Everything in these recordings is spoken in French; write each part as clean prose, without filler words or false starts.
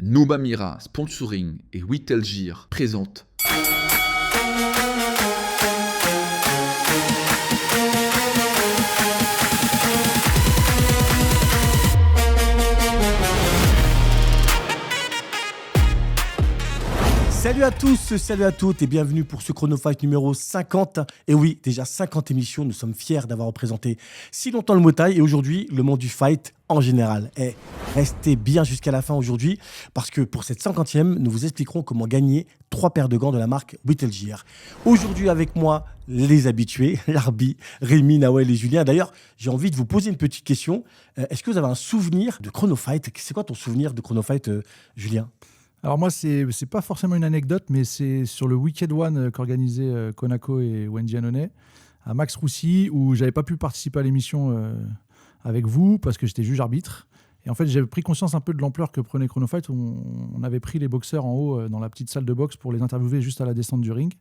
Noumamira Sponsoring et Witelgir présentent. Salut à tous, salut à toutes et bienvenue pour ce Chronofight numéro 50. Et oui, déjà 50 émissions, nous sommes fiers d'avoir représenté si longtemps le Muay Thai et aujourd'hui le monde du fight en général. Et restez bien jusqu'à la fin aujourd'hui parce que pour cette 50e, nous vous expliquerons comment gagner 3 paires de gants de la marque Witelgir. Aujourd'hui avec moi, les habitués, Larbi, Rémi, Nawel et Julien. D'ailleurs, j'ai envie de vous poser une petite question. Est-ce que vous avez un souvenir de Chronofight ? C'est quoi ton souvenir de Chronofight, Julien ? Alors moi, c'est pas forcément une anecdote, mais c'est sur le Wicked One qu'organisaient Konako et Wendy Annonay à Max Roussy, où j'avais pas pu participer à l'émission avec vous parce que j'étais juge arbitre. Et en fait, j'ai pris conscience un peu de l'ampleur que prenait Chronofight. On avait pris les boxeurs en haut dans la petite salle de boxe pour les interviewer juste à la descente du ring.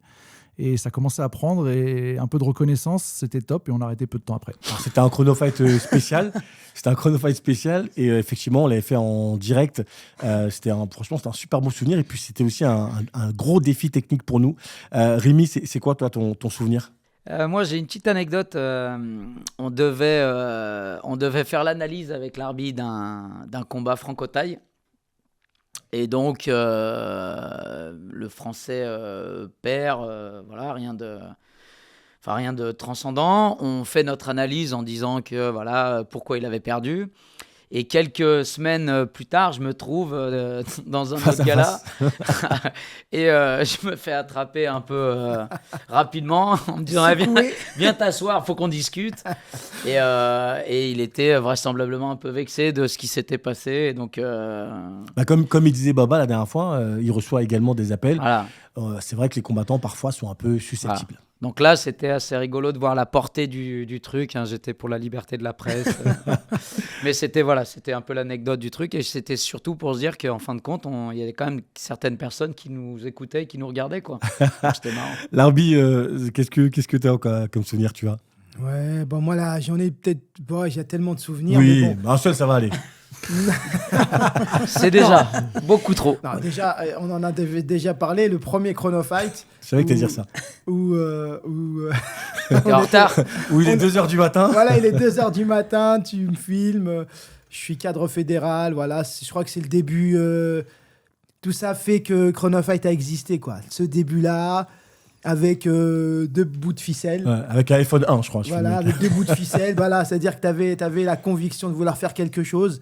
Et ça commençait à prendre et un peu de reconnaissance, c'était top et on a arrêté peu de temps après. Alors, c'était un Chronofight spécial. C'était un Chronofight spécial et effectivement, on l'avait fait en direct. Franchement, c'était un super bon souvenir et puis c'était aussi un gros défi technique pour nous. Rémi, c'est quoi toi ton souvenir ? Moi, j'ai une petite anecdote. On devait faire l'analyse avec l'arbitre d'un combat franco-thaï. Et donc, le Français perd, voilà, rien de transcendant. On fait notre analyse en disant que voilà pourquoi il avait perdu. Et quelques semaines plus tard, je me trouve dans un autre gala et je me fais attraper un peu rapidement en me disant viens t'asseoir, faut qu'on discute. Et il était vraisemblablement un peu vexé de ce qui s'était passé. Et donc, comme il disait Baba la dernière fois, il reçoit également des appels. Voilà. C'est vrai que les combattants parfois sont un peu susceptibles. Voilà. Donc là, c'était assez rigolo de voir la portée du truc. Hein. J'étais pour la liberté de la presse. Mais c'était un peu l'anecdote du truc. Et c'était surtout pour se dire qu'en fin de compte, il y avait quand même certaines personnes qui nous écoutaient et qui nous regardaient, quoi. Donc, c'était marrant. Larbi, qu'est-ce que tu as comme souvenir, tu as ? Ouais, bon, moi là, j'en ai peut-être... Bon, j'ai tellement de souvenirs. Oui, mais bon. un seul, ça va aller. C'est déjà beaucoup trop. Non, déjà, on en a déjà parlé, le premier Chronofight. C'est vrai que tu dire ça. Où t'es en retard. Où il est 2h du matin. Voilà, il est 2h du matin, tu me filmes. Je suis cadre fédéral, voilà. Je crois que c'est le début. Tout ça fait que Chronofight a existé, quoi. Ce début-là, avec 2 bouts de ficelle. Ouais, avec l'iPhone 1, je crois. Voilà, avec 2 bouts de ficelle. Voilà, c'est-à-dire que tu avais la conviction de vouloir faire quelque chose.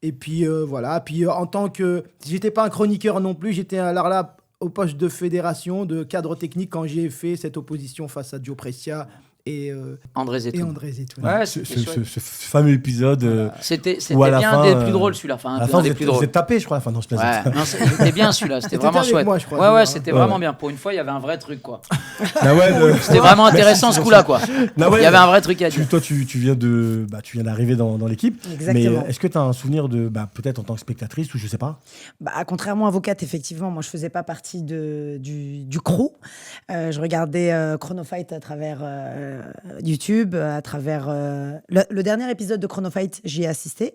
Et puis voilà, puis en tant que... J'étais pas un chroniqueur non plus, j'étais alors là au poste de fédération, de cadre technique quand j'ai fait cette opposition face à Joe Prescia et André Zetoun. Ouais, ce fameux épisode c'était où à la bien fin, des plus drôles celui-là. à la fin, vous êtes tapé, je crois, à la fin. Non, je plaisante. Ouais, non, c'était bien celui-là, c'était vraiment chouette. Moi, je crois, ouais, c'était vraiment bien. Pour une fois, il y avait un vrai truc, quoi. C'était vraiment intéressant ce coup-là, quoi. Il y avait un vrai truc à dire. Toi, tu viens d'arriver dans l'équipe. Exactement. Mais est-ce que tu as un souvenir de, peut-être en tant que spectatrice ou je sais pas ? Contrairement à avocate, effectivement, moi, je faisais pas partie du crew. Je regardais Chronofight à travers YouTube, à travers... Le dernier épisode de Chronofight, j'y ai assisté.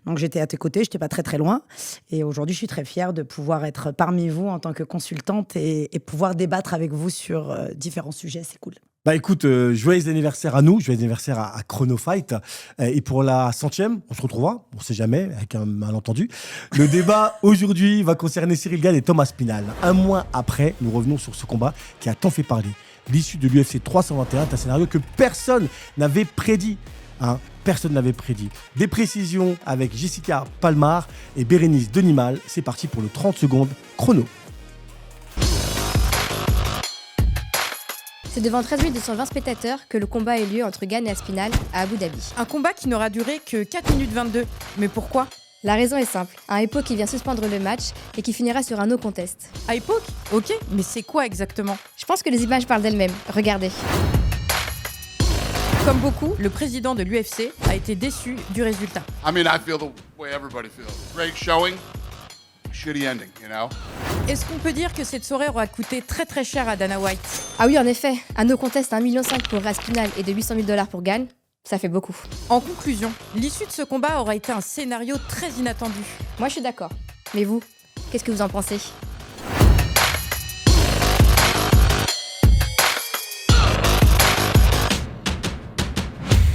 Donc, j'étais à tes côtés, je n'étais pas très, très loin. Et aujourd'hui, je suis très fière de pouvoir être parmi vous en tant que consultante et pouvoir débattre avec vous sur différents sujets. C'est cool. Écoute, joyeux anniversaire à nous, joyeux anniversaire à Chronofight. Et pour la 100e, on se retrouvera, on ne sait jamais, avec un malentendu. Le débat aujourd'hui va concerner Cyril Gane et Thomas Spinal. Un mois après, nous revenons sur ce combat qui a tant fait parler. L'issue de l'UFC 321 est un scénario que personne n'avait prédit. Personne n'avait prédit. Des précisions avec Jessica Palmar et Bérénice Denimal. C'est parti pour le 30 secondes chrono. C'est devant 13 220 spectateurs que le combat a eu lieu entre Gane et Aspinall à Abu Dhabi. Un combat qui n'aura duré que 4 minutes 22. Mais pourquoi ? La raison est simple, un Epo qui vient suspendre le match et qui finira sur un no contest. À époque ? Ok, mais c'est quoi exactement ? Je pense que les images parlent d'elles-mêmes, regardez. Comme beaucoup, le président de l'UFC a été déçu du résultat. I mean, I feel the way everybody feels. Great showing, shitty ending, you know? Est-ce qu'on peut dire que cette soirée aura coûté très très cher à Dana White ? Ah oui, en effet, un no contest à 1,5 million pour Aspinall et de 800 000 $ pour Gane, ça fait beaucoup. En conclusion, l'issue de ce combat aura été un scénario très inattendu. Moi je suis d'accord, mais vous ? Qu'est-ce que vous en pensez ?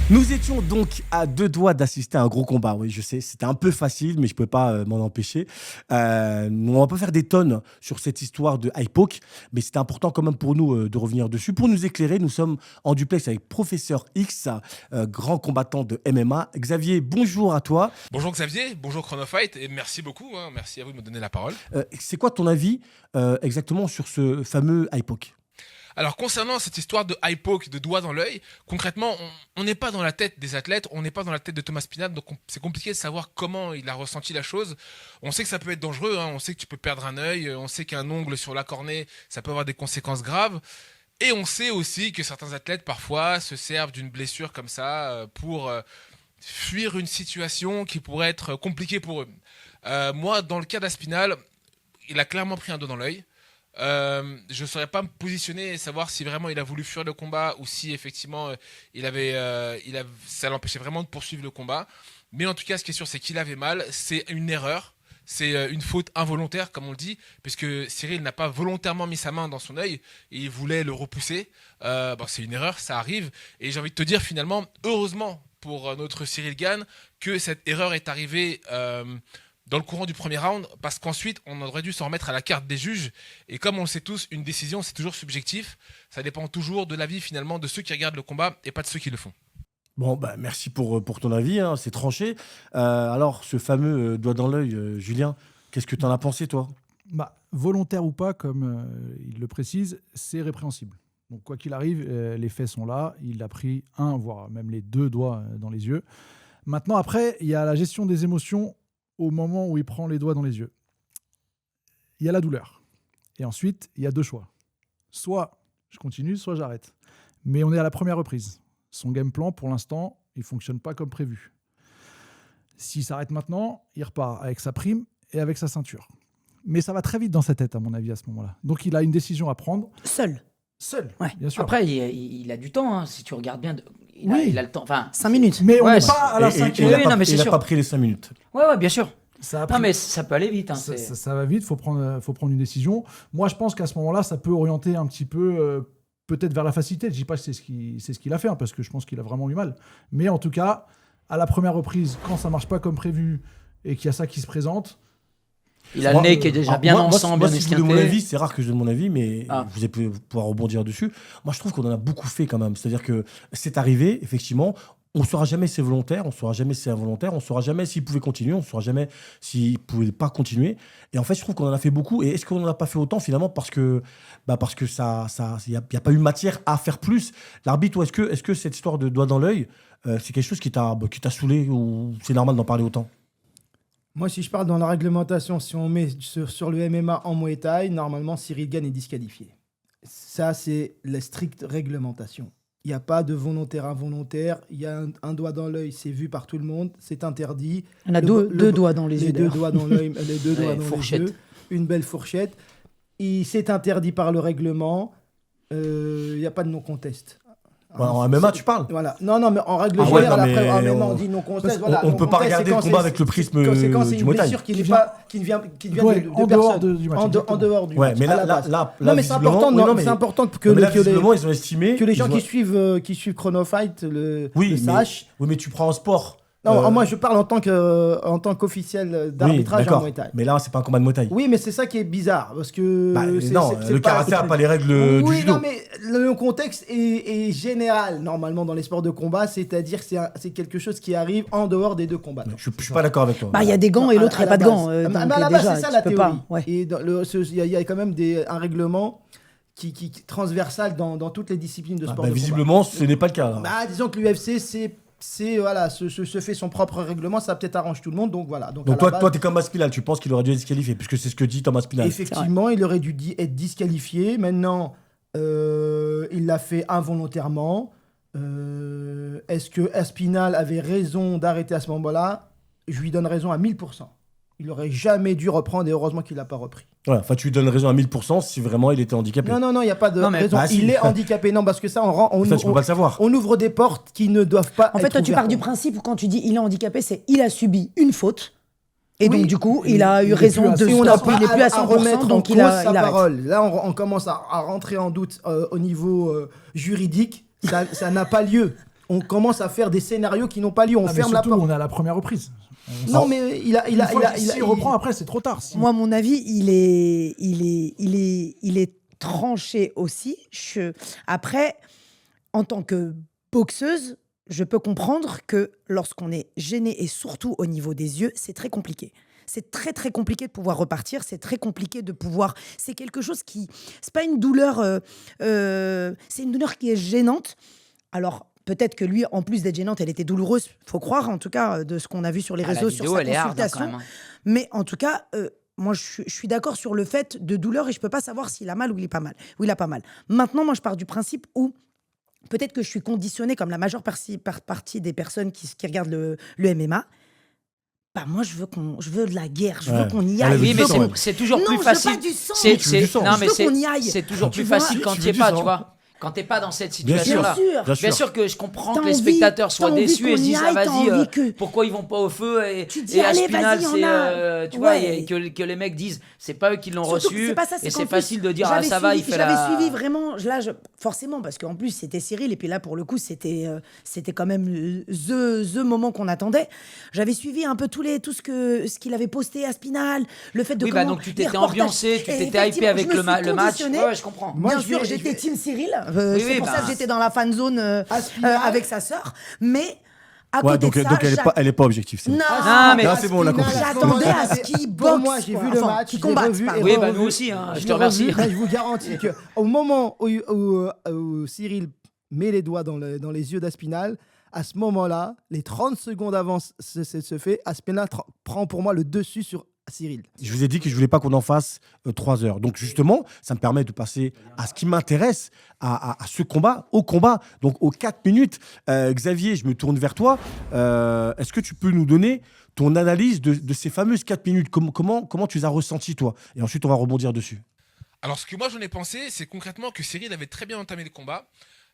Nous étions donc à 2 doigts d'assister à un gros combat. Oui, je sais, c'était un peu facile, mais je ne peux pas m'en empêcher. On va pas faire des tonnes sur cette histoire de Hypoke, mais c'était important quand même pour nous de revenir dessus. Pour nous éclairer, nous sommes en duplex avec Professeur X, grand combattant de MMA. Xavier, bonjour à toi. Bonjour Xavier, bonjour Chronofight, et merci beaucoup, merci à vous de me donner la parole. C'est quoi ton avis exactement sur ce fameux Hypoke ? Alors concernant cette histoire de eye poke, de doigt dans l'œil, concrètement, on n'est pas dans la tête des athlètes, on n'est pas dans la tête de Thomas Spinal, donc c'est compliqué de savoir comment il a ressenti la chose. On sait que ça peut être dangereux, on sait que tu peux perdre un œil, on sait qu'un ongle sur la cornée, ça peut avoir des conséquences graves. Et on sait aussi que certains athlètes, parfois, se servent d'une blessure comme ça pour fuir une situation qui pourrait être compliquée pour eux. Moi, dans le cas d'Aspinal, il a clairement pris un doigt dans l'œil. Je ne saurais pas me positionner et savoir si vraiment il a voulu fuir le combat ou si effectivement ça l'empêchait vraiment de poursuivre le combat. Mais en tout cas, ce qui est sûr, c'est qu'il avait mal. C'est une erreur. C'est une faute involontaire, comme on le dit, puisque Cyril n'a pas volontairement mis sa main dans son œil et il voulait le repousser. C'est une erreur, ça arrive. Et j'ai envie de te dire finalement, heureusement pour notre Cyril Gane, que cette erreur est arrivée dans le courant du premier round, parce qu'ensuite, on aurait dû s'en remettre à la carte des juges. Et comme on le sait tous, une décision, c'est toujours subjectif. Ça dépend toujours de l'avis, finalement, de ceux qui regardent le combat et pas de ceux qui le font. Bon, merci pour ton avis, c'est tranché. Alors, ce fameux doigt dans l'œil, Julien, qu'est-ce que tu en as pensé, toi ? Volontaire ou pas, comme il le précise, c'est répréhensible. Donc, quoi qu'il arrive, les faits sont là. Il a pris un, voire même les 2 doigts dans les yeux. Maintenant, après, il y a la gestion des émotions au moment où il prend les doigts dans les yeux. Il y a la douleur. Et ensuite, il y a 2 choix. Soit je continue, soit j'arrête. Mais on est à la première reprise. Son game plan, pour l'instant, il ne fonctionne pas comme prévu. S'il s'arrête maintenant, il repart avec sa prime et avec sa ceinture. Mais ça va très vite dans sa tête, à mon avis, à ce moment-là. Donc, il a une décision à prendre. Seul, ouais. Bien sûr. Après, il a du temps, si tu regardes bien. Il a le temps. 5 minutes. Mais on Ouais, n'est pas à la 5e. Il n'a pas pris les 5 minutes. Ouais, bien sûr. Ça a Non, pris- mais ça peut aller vite. Ça va vite, faut prendre une décision. Moi, je pense qu'à ce moment-là, ça peut orienter un petit peu, peut-être vers la facilité. Je dis pas que c'est ce qu'il a fait, parce que je pense qu'il a vraiment eu mal. Mais en tout cas, à la première reprise, quand ça marche pas comme prévu et qu'il y a ça qui se présente, il a le nez qui est déjà bien ensemble, bien si je vous donne mon esquinté. avis, c'est rare que je donne mon avis, mais vous allez pouvoir rebondir dessus. Moi, je trouve qu'on en a beaucoup fait quand même. C'est-à-dire que c'est arrivé, effectivement. On ne saura jamais si c'est volontaire, on ne saura jamais si c'est involontaire, on ne saura jamais s'il pouvait continuer, on ne saura jamais s'il ne pouvait pas continuer. Et en fait, je trouve qu'on en a fait beaucoup. Et est-ce qu'on n'en a pas fait autant finalement parce que y a pas eu matière à faire plus. L'arbitre, est-ce que cette histoire de doigt dans l'œil, c'est quelque chose qui t'a saoulé ou c'est normal d'en parler autant ? Moi, si je parle dans la réglementation, si on met sur le MMA en Muay Thai, normalement, Cyril Gane est disqualifié. Ça, c'est la stricte réglementation. Il n'y a pas de volontaire, involontaire. Il y a un doigt dans l'œil, c'est vu par tout le monde, c'est interdit. On a deux doigts dans les yeux. Les 2 doigts dans l'œil, les 2 doigts dans fourchette. les yeux. Une belle fourchette. C'est interdit par le règlement. Il n'y a pas de non-contest. En MMA, tu parles ? Voilà. Non, mais en règle Ah ouais, générale, non, mais après, en MMA, on dit non-contest. Voilà, on ne peut pas non-contest, regarder c'est le quand combat c'est- avec le prisme c'est quand c'est du une Muay Thai. blessure qui vient Ouais, de en dehors personne. du match, En exactement. dehors du Ouais, match. mais à la là, base. là, Non, mais c'est important, visiblement- c'est important que mais là, les visiblement, ils ont estimé que les gens ils ont- qui suivent Chronofight le Oui, sachent. mais tu prends un sport. Non, moi je parle en tant qu'officiel d'arbitrage en d'accord. Muay Thai. Mais là, c'est pas un combat de Muay Thai. Oui, mais c'est ça qui est bizarre parce que c'est le karaté n'a pas les règles du Oui, judo. non, mais le contexte est général normalement dans les sports de combat, c'est-à-dire que c'est quelque chose qui arrive en dehors des 2 combats. Je suis pas d'accord avec toi. Il y a des gants et l'autre, il n'y a pas de gants. Mais donc, à la base, déjà, c'est ça tu la peux théorie. pas, ouais. Et il y a quand même un règlement qui transversal dans toutes les disciplines de sport de combat. Visiblement, ce n'est pas le cas. Alors. Disons que l'UFC, se fait son propre règlement, ça peut-être arrange tout le monde, donc voilà. Donc toi, t'es comme Masvidal, tu penses qu'il aurait dû être disqualifié, puisque c'est ce que dit Thomas Spinal. effectivement, il aurait dû être disqualifié. Maintenant, il l'a fait involontairement. Est-ce que Aspinal avait raison d'arrêter à ce moment-là ? Je lui donne raison à 1000%. Il aurait jamais dû reprendre et heureusement qu'il n'a pas repris. Voilà, tu lui donnes raison à 1000% si vraiment il était handicapé. Non, il n'y a pas de raison. Si. Il est handicapé. Non, parce que ça, Ça, tu peux pas le savoir. On ouvre des portes qui ne doivent pas En fait, être toi, tu pars ouvertes. du principe où quand tu dis il est handicapé, c'est il a subi une faute. Et Oui. donc, du coup, il a eu il est raison plus à de Et on n'a stop. pas Il est plus à 100%, remettre en donc cause il arrête. sa parole. Là, on commence à rentrer en doute au niveau juridique. Ça n'a pas lieu. On commence à faire des scénarios qui n'ont pas lieu. On Ah, mais ferme la surtout, porte. on est à la première reprise. Non, mais S'il reprend après, c'est trop tard. Moi, à mon avis, il est tranché aussi. Après, en tant que boxeuse, je peux comprendre que lorsqu'on est gêné, et surtout au niveau des yeux, c'est très compliqué. C'est très, très compliqué de pouvoir repartir. C'est très compliqué de pouvoir... C'est quelque chose qui... C'est pas une douleur... c'est une douleur qui est gênante. Alors, peut-être que lui, en plus d'être gênante, elle était douloureuse. Faut croire, en tout cas, de ce qu'on a vu sur les Ah, la réseaux, sur vidéo, sa elle est hard, hein, consultation. quand même, hein. Mais en tout cas, moi, je suis d'accord sur le fait de douleur et je peux pas savoir s'il a mal ou il est pas mal. Ou il a pas mal. Maintenant, moi, je pars du principe où peut-être que je suis conditionnée comme la majeure partie des personnes qui regardent le MMA. Bah, moi, je veux de la guerre. Je veux Ouais. qu'on y Elle a aille. vu Oui, du mais sang, ouais. c'est toujours Non, plus je veux facile. pas du sang. C'est- Tu veux du c'est- sang. non, Je mais veux qu'on y aille. c'est toujours Tu plus vois, facile quand tu tu veux es du pas, sang. tu vois. Quand t'es pas dans cette Bien situation-là. sûr. Bien sûr que je comprends T'as que les envie- spectateurs soient t'as envie déçus et qu'on se y disent, ah aille, t'as vas-y, envie que- pourquoi ils vont pas au feu Tu dis, et allez, Aspinal, vas-y, c'est, on a. tu vois, Ouais. et que les mecs disent, c'est pas eux qui l'ont Surtout que reçu. c'est pas ça, Et qu'en c'est plus, facile de dire, ah j'avais ça va, il suivi- fait J'avais la. suivi vraiment, forcément, parce qu'en plus, c'était Cyril, et puis là, pour le coup, c'était quand même the moment qu'on attendait. J'avais suivi un peu tout ce qu'il avait posté à Spinal, le fait de Oui, bah comment donc tu les t'étais reportages. ambiancé, tu Et t'étais hypé effectivement, avec je me le match. suis conditionnée. Ouais, je comprends. Moi, Bien je sûr, vais- j'étais team Cyril. Oui, C'est oui, pour ça bah. que j'étais dans la fan zone Aspinal. avec sa sœur. Mais à Ouais, côté donc de ça, elle est pas objective. c'est bon. Non, mais- Là, c'est bon, on l'a compris. J'attendais à ce qu'il Pour moi, boxe, j'ai quoi. vu le Enfin, match, qu'il j'ai combatte, revu pardon. et Oui, bah revu. nous aussi, hein, je l'ai te remercie. revu, mais je vous garantis qu'au moment où Cyril met les doigts dans les yeux d'Aspinal, à ce moment-là, les 30 secondes avant se fait, Aspinal prend pour moi le dessus sur Cyril. Je vous ai dit que je voulais pas qu'on en fasse 3 heures. Donc justement, ça me permet de passer à ce qui m'intéresse, à ce combat, au combat, donc aux 4 minutes. Xavier, je me tourne vers toi. Est-ce que tu peux nous donner ton analyse de ces fameuses 4 minutes? Comment tu les as ressenties, toi? Et ensuite, on va rebondir dessus. Alors, ce que moi j'en ai pensé, c'est concrètement que Cyril avait très bien entamé le combat.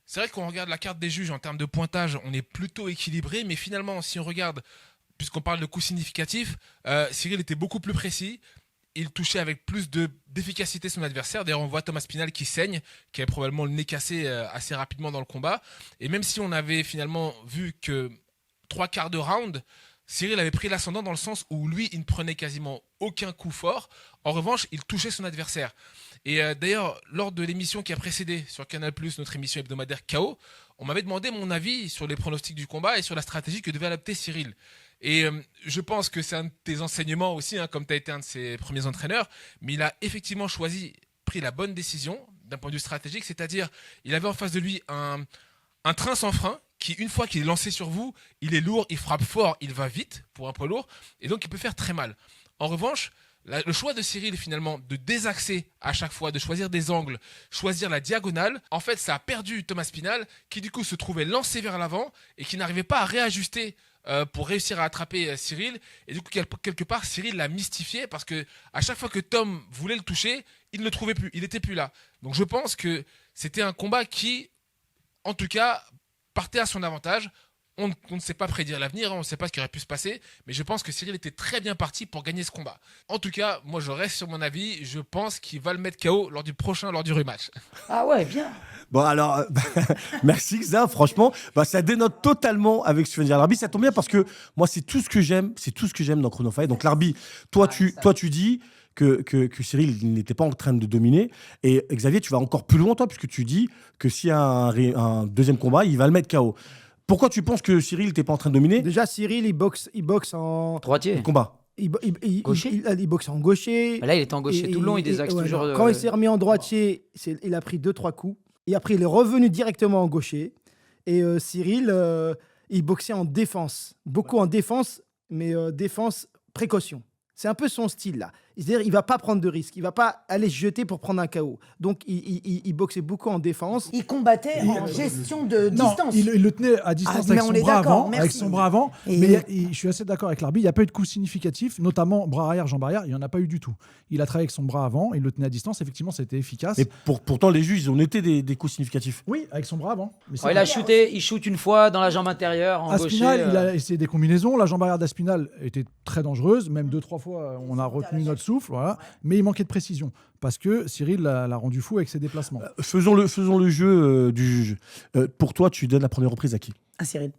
C'est vrai qu'on regarde la carte des juges en termes de pointage, on est plutôt équilibré, mais finalement, si on regarde, puisqu'on parle de coups significatifs, Cyril était beaucoup plus précis. Il touchait avec plus d'efficacité son adversaire. D'ailleurs, on voit Thomas Spinal qui saigne, qui avait probablement le nez cassé assez rapidement dans le combat. Et même si on avait finalement vu que 3/4 de round, Cyril avait pris l'ascendant dans le sens où lui, il ne prenait quasiment aucun coup fort. En revanche, il touchait son adversaire. Et d'ailleurs, lors de l'émission qui a précédé sur Canal+, notre émission hebdomadaire KO, on m'avait demandé mon avis sur les pronostics du combat et sur la stratégie que devait adopter Cyril. Et je pense que c'est un de tes enseignements aussi, hein, comme tu as été un de ses premiers entraîneurs, mais il a effectivement pris la bonne décision d'un point de vue stratégique, c'est-à-dire il avait en face de lui un train sans frein qui, une fois qu'il est lancé sur vous, il est lourd, il frappe fort, il va vite pour un poids lourd, et donc il peut faire très mal. En revanche, le choix de Cyril, finalement, de désaxer à chaque fois, de choisir des angles, choisir la diagonale, en fait, ça a perdu Thomas Spinal, qui du coup se trouvait lancé vers l'avant et qui n'arrivait pas à réajuster pour réussir à attraper Cyril. Et du coup, quelque part, Cyril l'a mystifié parce que à chaque fois que Tom voulait le toucher, il ne le trouvait plus, il n'était plus là. Donc je pense que c'était un combat qui, en tout cas, partait à son avantage. On ne sait pas prédire l'avenir, on ne sait pas ce qui aurait pu se passer, mais je pense que Cyril était très bien parti pour gagner ce combat. En tout cas, moi je reste sur mon avis, je pense qu'il va le mettre KO lors du rematch. Ah ouais, bien. Bon, alors, merci Xa, franchement, ça dénote totalement avec ce que vient de dire l'arbitre. Ça tombe bien parce que moi, c'est tout ce que j'aime dans Chrono Fight. Donc, l'arbitre, toi, tu dis que Cyril n'était pas en train de dominer. Et Xavier, tu vas encore plus loin, toi, puisque tu dis que s'il y a un deuxième combat, il va le mettre KO. Pourquoi tu penses que Cyril n'était pas en train de dominer? Déjà, Cyril, il boxe en Droitier. Le combat. Gaucher. il boxe en gaucher. Là, il est en gaucher tout le long, il désaxe ouais, toujours. Quand il s'est remis en droitier, il a pris 2-3 coups. Et après, il est revenu directement en gaucher. Et Cyril, il boxait en défense. Beaucoup en défense, mais défense précaution. C'est un peu son style, là. C'est-à-dire, il va pas prendre de risques. Il va pas aller se jeter pour prendre un KO. Donc, il boxait beaucoup en défense. Il combattait en gestion de Non, distance. il le tenait à distance mais avec on son est bras d'accord, avant. merci. Avec son bras avant. Et- Mais je suis assez d'accord avec l'arbitre. Il n'y a pas eu de coup significatif, notamment bras arrière, jambe arrière. Il n'y en a pas eu du tout. Il a travaillé avec son bras avant. Il le tenait à distance. Effectivement, c'était efficace. Et pourtant, les juges, ils ont noté des coups significatifs. Oui, avec son bras avant. Mais c'est Ouais, il shoot une fois dans la jambe intérieure, en Aspinal, gaucher. il a essayé des combinaisons. La jambe arrière d'Aspinal était très dangereuse. Même 2-3 fois, on a retenu notre souffle. Voilà. Mais il manquait de précision. Parce que Cyril l'a rendu fou avec ses déplacements. Faisons le jeu du juge. Pour toi, tu donnes la première reprise à qui? Ah, Cyril.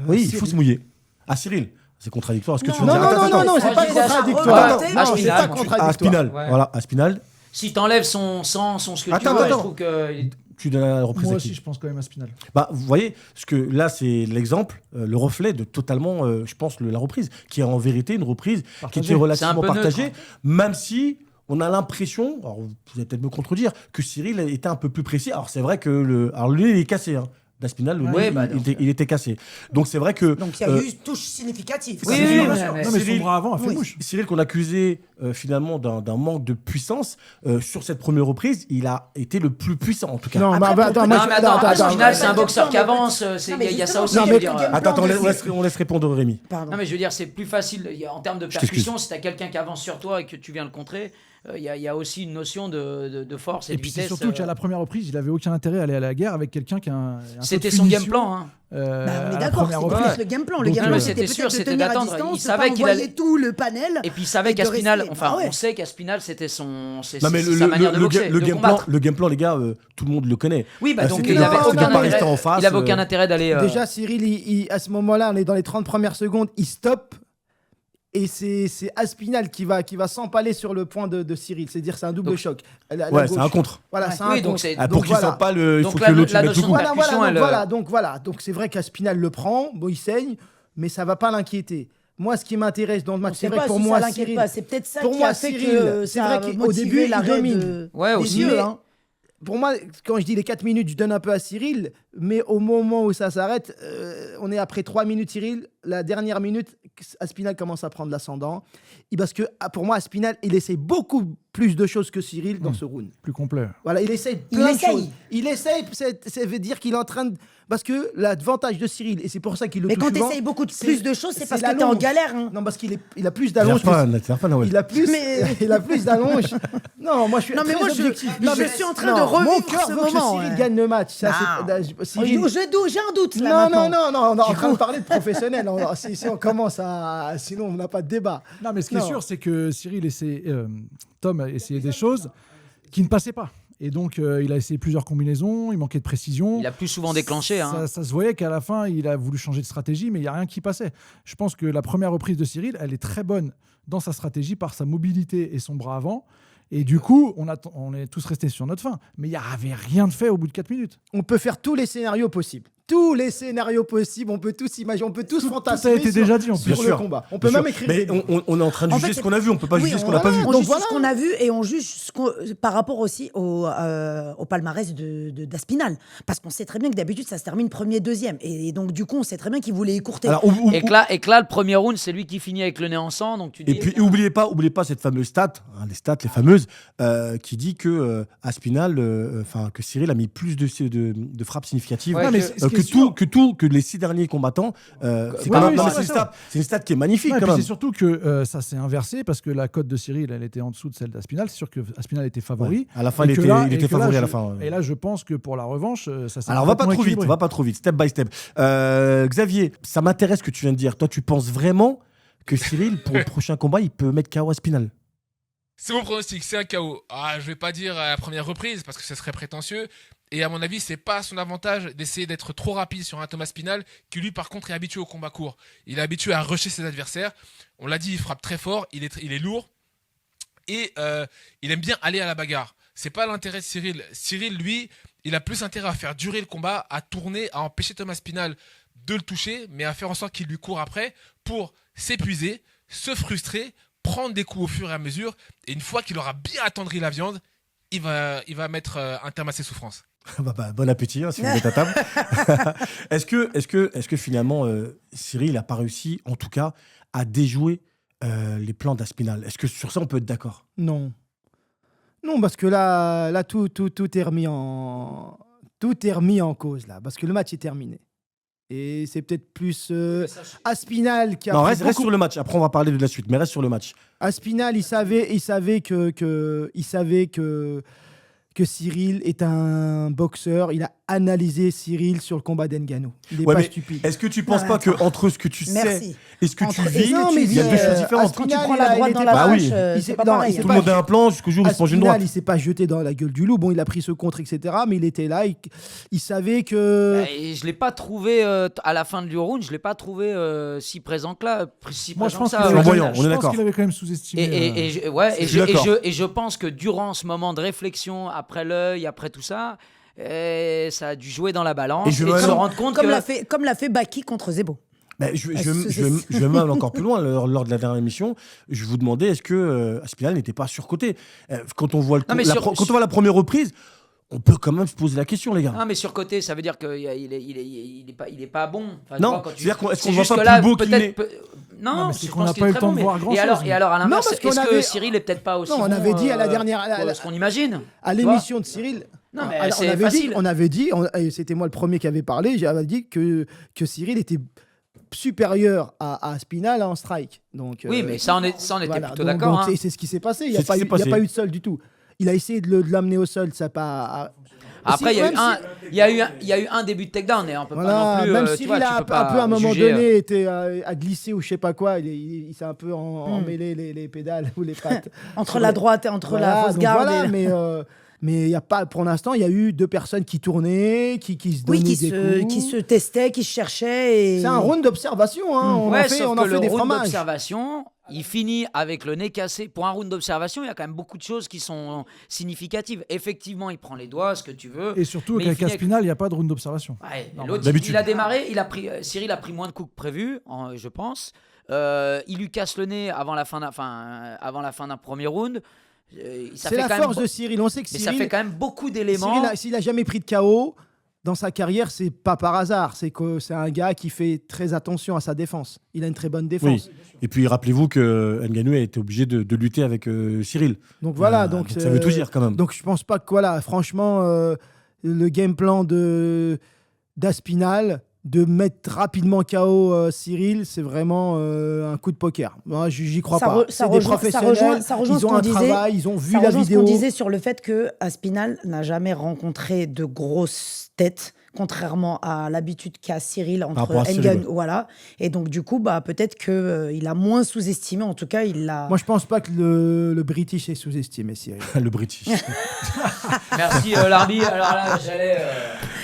Oui, il faut se mouiller. À Cyril. C'est contradictoire. Est-ce que tu veux Non, dire- non, Attends, non, attends, non, c'est pas Moi, je disais contradictoire. ça, Non, c'est pas Aspinal. contradictoire. À Spinal. Ouais. Voilà, à Spinal. Si t'enlèves son sang, ce que Attends, tu veux, attends. je trouve que... Tu donnes la reprise Moi à aussi, qui? je pense quand même à Spinal. Bah, vous voyez, parce que là, c'est l'exemple, le reflet de totalement, je pense, la reprise, qui est en vérité une reprise qui Partagée. était C'est un relativement peu neutre, partagée, hein. même si on a l'impression, alors vous allez peut-être me contredire, que Cyril était un peu plus précis. Alors c'est vrai que alors lui, il est cassé, hein. D'Aspinal, le Ouais, nez, bah, il était cassé. Donc c'est vrai que Donc, il y a eu une touche significative. Oui, Cyril. oui, Bien mais- sûr. mais Non, mais son Cyril- bras avant a fait Oui. mouche. Cyril qu'on accusait finalement d'un manque de puissance, sur cette première reprise, il a été le plus puissant en tout cas. Non, mais Après, attends, pour- moi, Non, je- mais attends, attends, Aspinal, c'est un attends, boxeur mais- qui avance. Non, mais Il y a ça justement, aussi, non, je mais- veux dire. Attends, mais- on laisse répondre Rémi. Pardon. Non, mais je veux dire, c'est plus facile en termes de Je t'excuse. percussion. Si t'as quelqu'un qui avance sur toi et que tu viens le contrer, il y a aussi une notion de force et Et de puis c'est vitesse. surtout qu'à la première reprise, il avait aucun intérêt à aller à la guerre avec quelqu'un qui a un taux de C'était son finition, game plan. Hein. Bah, on à est la d'accord, première c'était reprise. plus le game plan. Le Donc, game non, plan, mais c'était c'était sûr, peut-être de c'était tenir à d'attendre. distance, Il de savait pas qu'il envoyer allait- tout le panel. Et puis il savait Et de qu'Aspinal, rester. enfin, Ah ouais. on sait qu'Aspinal, c'était c'est Non mais sa manière de boxer, de combattre. le game plan, les gars, tout le monde le connaît. Oui, bah donc C'était il de avait pas- c'était de aucun pas rester intérêt. en face. Il avait aucun intérêt d'aller. Déjà, Cyril, à ce moment-là, on est dans les 30 premières secondes, il stoppe. Et c'est Aspinal qui va s'empaler sur le point de Cyril. C'est-à-dire c'est un double Donc- choc. Ouais, c'est un contre. Voilà, Ouais. c'est un Oui, donc contre. c'est- Ah, pour qu'il voilà. sorte pas il faut Donc que la- l'autre la lui mette tout notion coup. de percussion, Voilà, donc c'est vrai qu'Aspinal le prend, bon, il saigne, mais ça va pas l'inquiéter. Moi, ce qui m'intéresse dans le On match, sait c'est vrai pas que pour si moi, ça l'inquiète Cyril, pas. C'est peut-être ça pour qui moi, a fait Cyril, que c'est ça vrai a qu'au motivé début, il l'arrêt domine. de... Ouais, des aussi. yeux, mais- hein. Pour moi, quand je dis les 4 minutes, je donne un peu à Cyril, mais au moment où ça s'arrête, on est après 3 minutes, Cyril. La dernière minute, Aspinal commence à prendre l'ascendant. Parce que pour moi, Aspinal, il essaie beaucoup plus de choses que Cyril dans ce round. Plus complet. Voilà, il essaie Il plein de essaye. choses. Il essaye, ça veut dire qu'il est en train de... Parce que l'avantage de Cyril, et c'est pour ça qu'il le Mais touche quand tu souvent, essayes beaucoup c'est- plus de choses, c'est parce que la t'es en longe. galère. Hein. Non, parce qu'il il a plus T'as l'air d'allonge. pas, t'as l'air pas, Nawel. Il a plus, Mais- il a plus d'allonge. Non, moi je suis Non, mais très moi, objectif. je suis en train de mon revivre cœur ce veut que moment, Cyril ouais. gagne le match. Ça, Non. Cyril- J'ai un doute là Non, maintenant. non, on est en Du train de coup- parler de professionnel. Si on commence à. Sinon, on n'a pas de débat. Non, mais ce qui est Non. sûr, c'est que Tom a essayé des choses qui ne passaient pas. Et donc, il a essayé plusieurs combinaisons, il manquait de précision. Il a plus souvent déclenché. Hein. Ça se voyait qu'à la fin, il a voulu changer de stratégie, mais il n'y a rien qui passait. Je pense que la première reprise de Cyril, elle est très bonne dans sa stratégie par sa mobilité et son bras avant. Et du coup, on est tous restés sur notre faim. Mais il n'y avait rien de fait au bout de 4 minutes. On peut faire tous les scénarios possibles. Tous les scénarios possibles, on peut tous imaginer, on peut tous fantasmer tout a été sur, déjà dit, en sur plus. le Bien sûr. combat. On peut Bien même sûr. écrire Mais des livres. on est en train de En juger fait, ce qu'on a vu, on peut pas Oui, juger ce qu'on n'a pas vu. On Donc juge voilà. ce qu'on a vu et on juge par rapport aussi au palmarès d'Aspinal. Parce qu'on sait très bien que d'habitude, ça se termine premier, deuxième. Et donc, du coup, on sait très bien qu'il voulait écourter. Alors, Et que là, le premier round, c'est lui qui finit avec le nez en sang. Donc tu dis. et puis, oubliez pas cette fameuse stat, les fameuses, qui dit que Aspinal, que Cyril a mis plus de frappes significatives Ouais, Non, mais que- ce qui est sûr- que les 6 derniers combattants. C'est Oui, quand même- oui, non, c'est mais vrai, c'est une stat qui est magnifique Ouais, et quand puis même. c'est surtout que ça s'est inversé parce que la cote de Cyril, elle était en dessous de celle d'Aspinal. C'est sûr que Aspinal était favori. Ouais. À la fin, Et il que était, là- il et était que là, favori à la je- fin. Et là, je pense que pour la revanche, ça s'est Alors, va pas complètement trop vite, équilibré. va pas trop vite, step by step. Xavier, ça m'intéresse ce que tu viens de dire. Toi, tu penses vraiment que Cyril, pour le prochain combat, il peut mettre KO Aspinal? C'est mon pronostic, c'est un KO. Je vais pas dire à la première reprise parce que ce serait prétentieux. Et à mon avis, c'est pas son avantage d'essayer d'être trop rapide sur un Thomas Spinal qui lui, par contre, est habitué au combat court. Il est habitué à rusher ses adversaires. On l'a dit, il frappe très fort, il est lourd et il aime bien aller à la bagarre. C'est pas l'intérêt de Cyril. Cyril, lui, il a plus intérêt à faire durer le combat, à tourner, à empêcher Thomas Spinal de le toucher, mais à faire en sorte qu'il lui court après pour s'épuiser, se frustrer, prendre des coups au fur et à mesure. Et une fois qu'il aura bien attendri la viande, il va mettre un terme à ses souffrances. Bon appétit, hein, si vous êtes à table. Est-ce que finalement, Cyril n'a pas réussi, en tout cas, à déjouer les plans d'Aspinal. Est-ce que sur ça, on peut être d'accord? Non. Non, parce que là tout est remis en cause, là. Parce que le match est terminé. Et c'est peut-être plus Aspinal qui a... Non, pris reste beaucoup- sur le match. Après, on va parler de la suite. Mais reste sur le match. Aspinal, il savait que Cyril est un boxeur. Il a analysé Cyril sur le combat d'Ngannou. Il n'est Ouais, pas mais stupide. est-ce que tu penses Non, pas attends. qu'entre ce que tu sais Merci. et ce que tu Entre- vis, Non, mais il y a deux choses différentes? Quand tu Aspinal, prends il a- la droite il dans était la pas- vache, oui. c'est Il pas s'est- non, pareil. il s'est Tout le monde a un plan jusqu'au jour où il se mange une Aspinal, droite. il s'est pas jeté dans la gueule du loup. Bon, il a pris ce contre, etc. Mais il était là. Il savait que... Et je l'ai pas trouvé à la fin du round, je l'ai pas trouvé si présent que là, si Moi, je présent pense que qu'il ça. avait, Flamboyant, quand même- on est je pense d'accord. qu'il avait quand même sous-estimé. Et suis d'accord. je pense que durant ce moment de réflexion, après l'œil, après tout ça, ça a dû jouer dans la balance Et et, je se me- rendre compte Comme que... l'a fait Baki contre Zebo. Ben, je vais même aller encore plus loin lors de la dernière émission. Je vous demandais est-ce que Aspinal n'était pas surcoté. Quand on voit Non, mais quand on voit la première reprise, on peut quand même se poser la question, les gars. Non, mais surcoté, ça veut dire qu'il est pas bon. Enfin, tu Non, vois, quand tu- c'est-à-dire est-ce c'est qu'on voit juste pas que là, plus beau qu'il peut-être- est peut- Non, Non, mais c'est je qu'on pense n'a qu'il pas est eu le très temps bon, de voir mais- grand-chose. Et alors, à l'inverse, parce qu'on est-ce que avait- Cyril est peut-être pas aussi Non, on bon, avait dit à la dernière... ce qu'on imagine. À Tu vois l'émission de Cyril... Non, mais Alors, c'est facile. on avait dit, et c'était moi le premier qui avait parlé, j'avais dit que Cyril était supérieur à Aspinal en strike. Donc, Oui, mais ça, on était voilà. plutôt Donc, d'accord. c'est ce qui s'est passé. Il n'y C'est a, ce pas qui eu- s'est il y a passé. pas eu de sol du tout. Il a essayé de l'amener au sol, ça n'a pas... Après, il y a eu Même il y a eu un début de takedown et on peut Voilà, pas non plus. même tu Cyril vois, tu a peux pas un peu à un moment juger, donné été à glisser ou je sais pas quoi, il s'est un peu emmêlé les pédales ou les pattes. Entre la droite et entre la Voilà, fausse donc garde. voilà, et- mais il y a pas, pour l'instant, il y a eu deux personnes qui tournaient, qui se donnaient Oui, des coups. qui se testaient, qui se cherchaient. Et... C'est un round d'observation, hein. On Ouais, en fait, sauf on que en le fait des round fromages. d'observation, il finit avec le nez cassé. Pour un round d'observation, il y a quand même beaucoup de choses qui sont significatives. Effectivement, il prend les doigts, ce que tu veux. Et surtout mais il qu'avec finit avec- Aspinal, il n'y a pas de round d'observation. Ouais, Non, l'autre, d'habitude. il a démarré, Cyril a pris moins de coups que prévu, je pense. Il lui casse le nez avant la fin d'un premier round. Ça C'est fait la quand même force de Cyril. On sait que Mais ça fait Cyril, quand même beaucoup d'éléments. s'il a jamais pris de KO dans sa carrière, c'est pas par hasard. C'est que c'est un gars qui fait très attention à sa défense. Il a une très bonne défense. Oui. Et puis rappelez-vous que Ngannou a été obligé de lutter avec Cyril. Donc voilà. Donc ça veut tout dire quand même. Donc je pense pas que voilà, franchement, le game plan d'Aspinal de mettre rapidement KO Cyril, c'est vraiment un coup de poker. Moi, j'y crois pas. C'est des professionnels. ça rejoint Ils ce ont qu'on un disait. travail. Ils ont vu Ça la rejoint ce vidéo. qu'on disait sur le fait que Aspinal n'a jamais rencontré de grosses têtes, contrairement à l'habitude qu'a Cyril entre rapport à Cyril, Ngannou, ouais. voilà. Et donc du coup, peut-être que il a moins sous-estimé. En tout cas, il l'a. Moi, je pense pas que le British est sous-estimé, Cyril. Le British. Merci Larbi. Alors là, j'allais.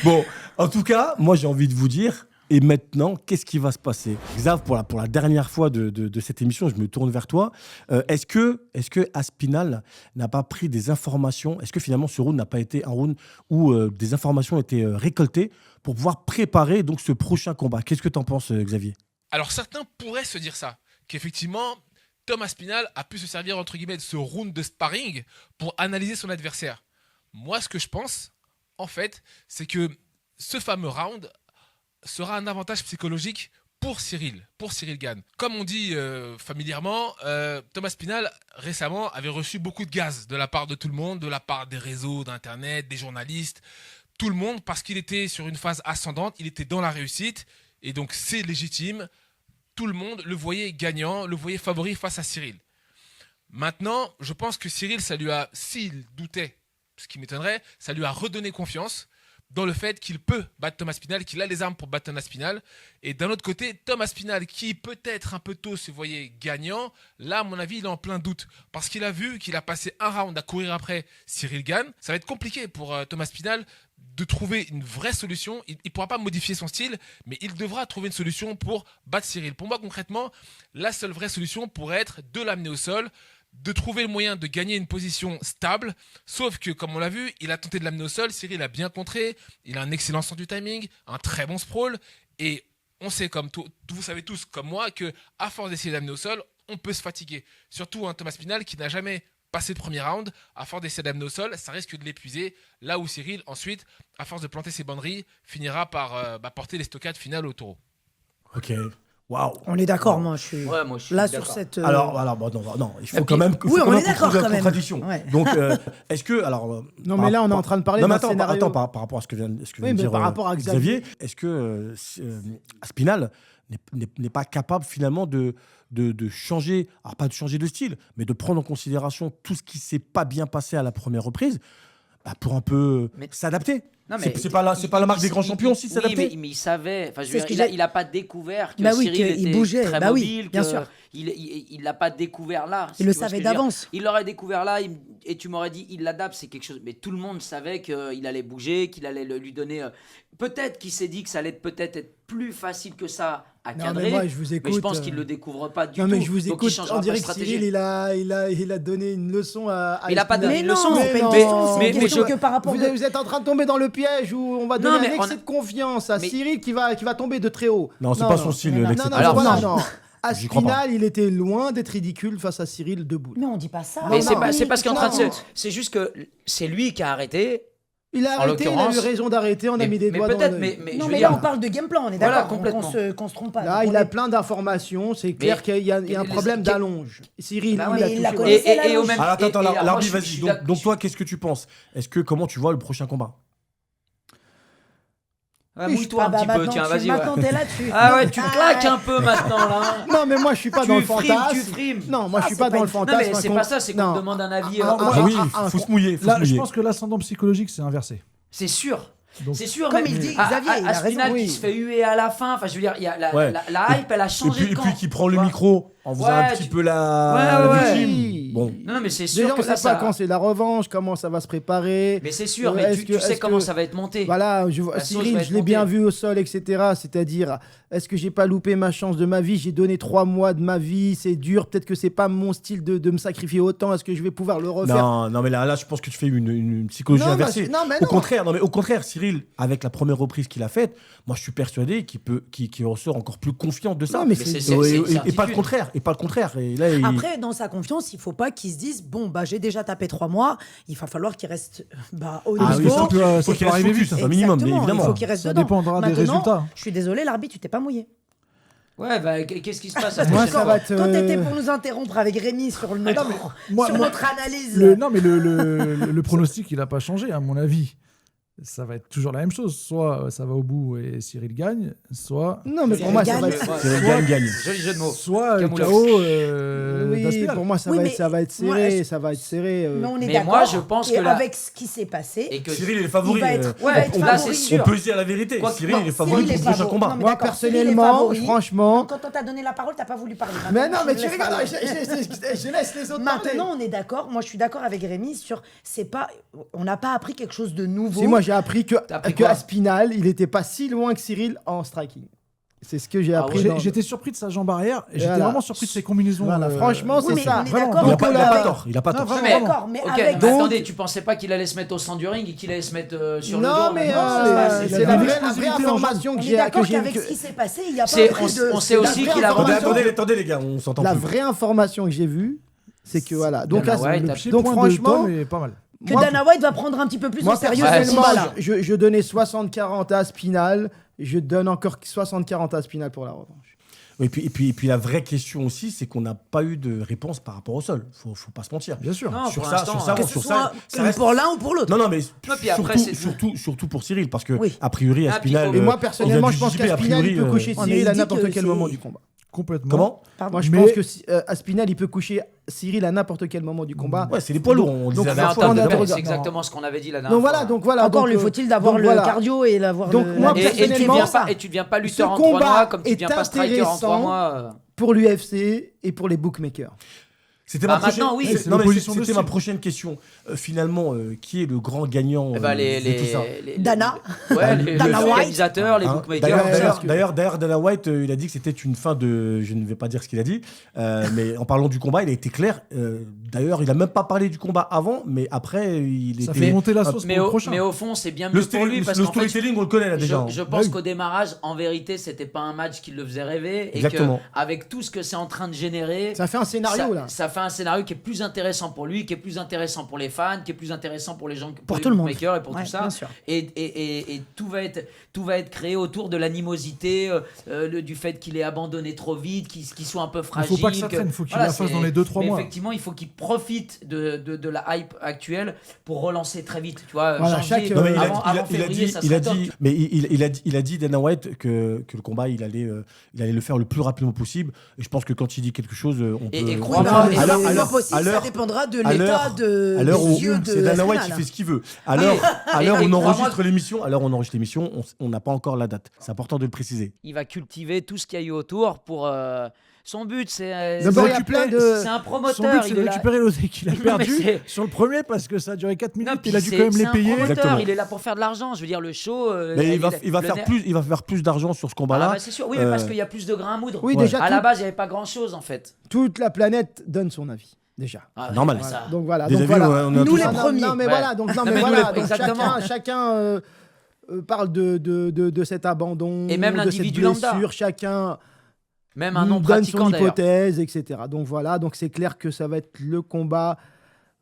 Bon, en tout cas, moi j'ai envie de vous dire, et maintenant, qu'est-ce qui va se passer? Xav, pour la dernière fois de cette émission, je me tourne vers toi. Est-ce que Aspinal n'a pas pris des informations? Est-ce que finalement ce round n'a pas été un round où des informations ont été récoltées pour pouvoir préparer donc ce prochain combat? Qu'est-ce que tu en penses, Xavier? Alors certains pourraient se dire ça, qu'effectivement, Tom Aspinal a pu se servir entre guillemets de ce round de sparring pour analyser son adversaire. Moi, ce que je pense, en fait, c'est que ce fameux round sera un avantage psychologique pour Cyril Gane. Comme on dit familièrement, Tom Aspinal récemment avait reçu beaucoup de gaz de la part de tout le monde, de la part des réseaux d'internet, des journalistes, tout le monde, parce qu'il était sur une phase ascendante, il était dans la réussite, et donc c'est légitime. Tout le monde le voyait gagnant, le voyait favori face à Cyril. Maintenant, je pense que Cyril, s'il doutait, ce qui m'étonnerait, ça lui a redonné confiance dans le fait qu'il peut battre Tom Aspinal, qu'il a les armes pour battre Tom Aspinal. Et d'un autre côté, Tom Aspinal, qui peut-être un peu tôt se voyait gagnant, là, à mon avis, il est en plein doute. Parce qu'il a vu qu'il a passé un round à courir après Cyril Gane. Ça va être compliqué pour Tom Aspinal de trouver une vraie solution. Il ne pourra pas modifier son style, mais il devra trouver une solution pour battre Cyril. Pour moi, concrètement, la seule vraie solution pourrait être de l'amener au sol, de trouver le moyen de gagner une position stable, sauf que, comme on l'a vu, il a tenté de l'amener au sol, Cyril a bien contré, il a un excellent sens du timing, un très bon sprawl, et on sait, comme vous savez tous comme moi, que à force d'essayer d'amener au sol, on peut se fatiguer. Surtout un Tom Aspinal qui n'a jamais passé le premier round, à force d'essayer d'amener au sol, ça risque de l'épuiser, là où Cyril, ensuite, à force de planter ses banderies, finira par porter les stockades finales au taureau. Ok. Waouh. On est d'accord, moi, je suis Ouais, moi, je suis là d'accord. sur cette. Alors, bon, non, il faut Et quand puis- même Oui, faut on quand même est d'accord trouver quand la même. contradiction. Ouais. Donc, est-ce que alors Non, mais là, on est en train de parler non, mais d'un attends, scénario. attends, par rapport à ce que vient de Oui, mais dire par rapport à Xavier. est-ce que Aspinall n'est pas capable finalement de changer, alors pas de changer de style, mais de prendre en considération tout ce qui s'est pas bien passé à la première reprise, pour un peu Mais- s'adapter. Non, mais C'est pas la marque des grands champions aussi, s'adapter. mais il savait. Enfin, je veux C'est ce dire, que j'ai- il a pas découvert que Bah oui, Cyril qu'il était bougeait. très Bah oui, mobile. bien que sûr. Il l'a pas découvert là. Il le tu vois ce savait que je veux dire. d'avance. Il l'aurait découvert là et tu m'aurais dit, il l'adapte, c'est quelque chose. Mais tout le monde savait qu'il allait bouger, qu'il allait lui donner. Peut-être qu'il s'est dit que ça allait peut-être être plus facile que ça à Non, cadrer. mais moi, je vous écoute. Mais je pense qu'il le découvre pas du Non, tout. mais je vous Donc, il écoute. changera On dirait pas de que stratégie. Cyril, il a donné une leçon à. Mais il a pas donné Mais une non, leçon. c'est pas une mais question, non. c'est Mais- une mais question je- que par rapport Vous êtes en train de tomber dans le piège où on va Non, donner mais un on a- excès de confiance à Mais- Cyril qui va tomber de très haut. Non, c'est pas son style, mais non. l'excès de Non, Alors, voilà, confiance. non. J'y crois pas. Aspinall, il était loin d'être ridicule face à Cyril debout. Mais on dit pas ça. Mais Non, c'est pas ce qu'il est en train de se. non. C'est juste que c'est lui qui a arrêté. Il a En arrêté, il a eu l'occurrence- raison d'arrêter, on a mis des doigts dans peut-être, le... mais Non, je veux mais dire, là, on parle de game plan, on est Voilà, d'accord. complètement. Qu'on se trompe pas. Là, Donc, il on a est- plein d'informations, c'est clair qu'il y a un les- problème les- d'allonge. Cyril, Bah lui, ouais, il mais il la a touché. connaissait, la et au loge. même. Alors, attends, et- alors, moi, l'arbitre, je vas-y. suis Donc, d'accord- toi, qu'est-ce que tu penses? Comment tu vois le prochain combat? Ouais, Oui, mouille-toi un bah, petit peu, maintenant, tiens, tu- vas-y. ouais. Maintenant, t'es là-dessus. Ah ouais, tu claques un peu maintenant là. Non, mais moi, je suis pas Tu dans le frimes, fantasme. tu frimes. Non, moi, je Ah, suis c'est pas pas dans une- le Non, fantasme. mais c'est pas ça, c'est qu'on Non. te demande un avis. Ah, Ah oui, un- faut se mouiller. Là, je pense que l'ascendant psychologique, c'est inversé. C'est sûr. Donc- C'est sûr, Comme mais il dit à- Xavier, à- il a Aspinall raison, qui oui. se fait huer à la fin. Enfin, je veux dire, il y a Ouais. la hype, elle a changé Et de camp. puis qui prend le tu vois. micro en faisant un Ouais, petit tu- peu la Ouais, ouais, victime. ouais. Bon. Non, mais c'est sûr Déjà, on que sait ça. pas quand c'est la revanche, comment ça va se préparer. Mais c'est sûr, Est-ce mais que- tu sais est-ce comment que- ça va être monté. Voilà, La sauce Cyril, va être je l'ai bien montée. vu au sol, etc. C'est-à-dire, est-ce que j'ai pas loupé ma chance de ma vie? J'ai donné 3 mois de ma vie, c'est dur. Peut-être que c'est pas mon style de me sacrifier autant. Est-ce que je vais pouvoir le refaire? Non, mais là, je pense que tu fais une psychologie Non, inversée. non, mais Au non. contraire, au contraire, Cyril, avec la première reprise qu'il a faite, moi, je suis persuadé qu'il ressort encore plus confiant de ça. Non, mais Mais c'est- c'est Et, une et pas le certitude. contraire. Et pas le contraire. Et là, Après, dans sa confiance, il faut pas qu'il se dise bon, bah, j'ai déjà tapé 3 mois, il va falloir qu'il reste au Ah oui, niveau. ça peut- ça faut peut qu'il reste arriver focus, vite. ça, c'est un minimum, Exactement, évidemment. il faut qu'il reste Ça dedans. dépendra des Maintenant, résultats. Je suis désolé, l'arbitre, tu t'es pas mouillé. Ouais, bah, qu'est-ce qui se passe à Moi, prochaine ça fois va être. Quand t'étais pour nous interrompre avec Rémi sur notre, moi- sur moi- notre analyse. Non, mais le pronostic, il n'a pas changé, à mon avis. Ça va être toujours la même chose. Soit ça va au bout et Cyril gagne, soit. Non, mais pour moi, ça va gagne. être. Cyril gagne. Joli jeu de mots. Soit Camouflage. KO Oui, d'Aspinall. pour moi, ça Oui, va mais être moi, serré. je- Ça va être serré. Mais on est Mais d'accord. moi, je pense et que là- avec ce qui s'est passé, Et que Cyril est le favori. il va être, ouais, il va être là, favori. c'est sûr. On peut dire la vérité. Quoi- Cyril non, est favori Cyril pour est le prochain favori. combat. Non, mais Moi, d'accord, Cyril est personnellement, favori. franchement. Quand on t'a donné la parole, t'as pas voulu parler. Mais non, Maintenant, mais je tu laisse rigoles, parler. je laisse les autres parler. Maintenant, on est d'accord. Moi, je suis d'accord avec Rémi sur. C'est pas. On n'a pas appris quelque chose de nouveau. Si moi j'ai appris T'as appris que quoi Aspinall, il était pas si loin que Cyril en striking. C'est ce que j'ai Ah appris. J'ai- dans- J'étais surpris de sa jambe arrière et j'étais Voilà. vraiment surpris de ses combinaisons. Voilà, franchement, Oui, c'est mais ça. on est Vraiment. d'accord. Il a Donc, pas, on il a l'a- pas tort. Il a pas Non, tort. vraiment, mais- vraiment. D'accord, mais Ok, avec. mais attendez, tu pensais pas qu'il allait se mettre au centre du ring et qu'il allait se mettre sur le dos Non, mais il c'est a la une vraie explosivité en information On que est j'ai. d'accord que j'ai- qu'avec que- ce qui s'est passé, il n'y a pas C'est- pris on de. sait aussi la qu'il a vraie vendu. Attendez, les gars, on s'entend La plus. vraie information que j'ai vue, c'est que voilà. Donc, Dana White, Le t'as- pied donc point de franchement, Tom est pas mal. Que moi, Dana White va prendre un petit peu plus moi au sérieux Ouais, ce personnellement, combat-là. je donnais 60-40 à Aspinall. Je donne encore 60-40 à Aspinall pour la revanche. Et puis la vraie question aussi, c'est qu'on n'a pas eu de réponse par rapport au sol. Faut pas se mentir. Bien sûr. Non, Sur pour ça, l'instant, sur ça, Que ce sur soit ça reste- pour l'un ou pour l'autre. Non, mais puis après, c'est- surtout pour Cyril, parce que Oui. a priori, Ah, puis Aspinal. faut- Et moi, personnellement, on je vient pense du JP, a qu'Aspinal, il priori, peut coucher Ouais, mais Cyril il à dit n'importe que quel c'est- moment du combat. Complètement. Comment Pardon. Moi, je Mais- pense que Aspinal, il peut coucher Cyril à n'importe quel moment du combat. Ouais, c'est les poids lourds. On donc, disait la Mais dernière attends, fois. on a mais regardé. c'est exactement ce qu'on avait dit la dernière Donc fois. voilà, donc voilà. Encore donc, lui faut-il d'avoir donc le voilà. cardio et l'avoir Donc, le. moi, la- Et tu personnellement, deviens pas ce lutteur en combat 3 mois comme tu est deviens pas striker en 3 intéressant. mois. Pour l'UFC et pour les bookmakers. C'était Bah, ma prochaine. maintenant, oui. C'est Non, mais l'opposition de c'était ma style. prochaine question. Finalement, qui est le grand gagnant Eh ben, de tout ça Dana. Ouais, Dana les White. organisateurs, les Hein. bookmakers. D'ailleurs, Dana White, il a dit que c'était une fin de. Je ne vais pas dire ce qu'il a dit, mais en parlant du combat, il a été clair. D'ailleurs, il a même pas parlé du combat avant, mais après, il Ça était. fait monter la sauce Mais pour le au, prochain. mais au fond, c'est bien Le, mieux pour lui parce le qu'en fait, storytelling, on le connaît là déjà. je Bah pense oui. qu'au démarrage, en vérité, c'était pas un match qui le faisait rêver et Exactement. qu'avec tout ce que c'est en train de générer, Ça fait un scénario, là. ça fait un scénario qui est plus intéressant pour lui, qui est plus intéressant pour les fans, qui est plus intéressant pour les gens, Pour les tout le monde. bookmakers et pour Ouais, tout ça. bien sûr. Et tout va être créé autour de l'animosité, du fait qu'il est abandonné trop vite, qu'il soit un peu Il fragile. faut pas que ça traîne, il faut qu'il la fasse dans les 2-3 mais mois. effectivement, il faut qu'il profite de la hype actuelle pour relancer très vite. Tu vois, Voilà, janvier, chaque- Non, mais avant février, ça serait top. il a dit Dana White que le combat il allait le faire le plus rapidement possible. Et je pense que quand il dit quelque chose, on peut. Et Oui, crois-moi, mais à le l'heure- plus à l'heure- possible, à l'heure- ça dépendra de à l'état l'heure- de à l'heure des où yeux de c'est Dana White Aspinall. qui fait ce qu'il veut. À Oui. l'heure Et où on crois-moi enregistre l'émission, on n'a pas encore la date. C'est important de le préciser. il va cultiver tout ce qu'il y a eu autour pour. Son but, c'est. D'abord, il y a plein de. C'est un promoteur. Son but, c'est il de est là- récupérer l'oseille qu'il a Non, mais perdu c'est- sur le premier parce que ça a duré 4 minutes. Non, puis Il a dû quand même c'est les un payer. promoteur, Exactement. il est là pour faire de l'argent. Je veux dire, le show. Mais il va le faire nerf- plus. Il va faire plus d'argent sur ce combat-là. Ah bah c'est sûr. Oui, mais parce qu'il y a plus de grains à moudre. Oui, déjà, À la tout- base, il n'y avait pas grand-chose en fait. toute la planète donne son avis, déjà. Ah, Normal. ouais, ça- Donc voilà. Des donc avis, voilà. on a Nous, tous les un- premiers. Non, mais Ouais. voilà. Donc, non, Non, mais mais nous, voilà. les- Donc, exactement. chacun parle de cet abandon. Et même de cette l'individu lambda. blessure. Chacun Même un non donne son pratiquant d'ailleurs. hypothèse, etc. Donc voilà. Donc c'est clair que ça va être le combat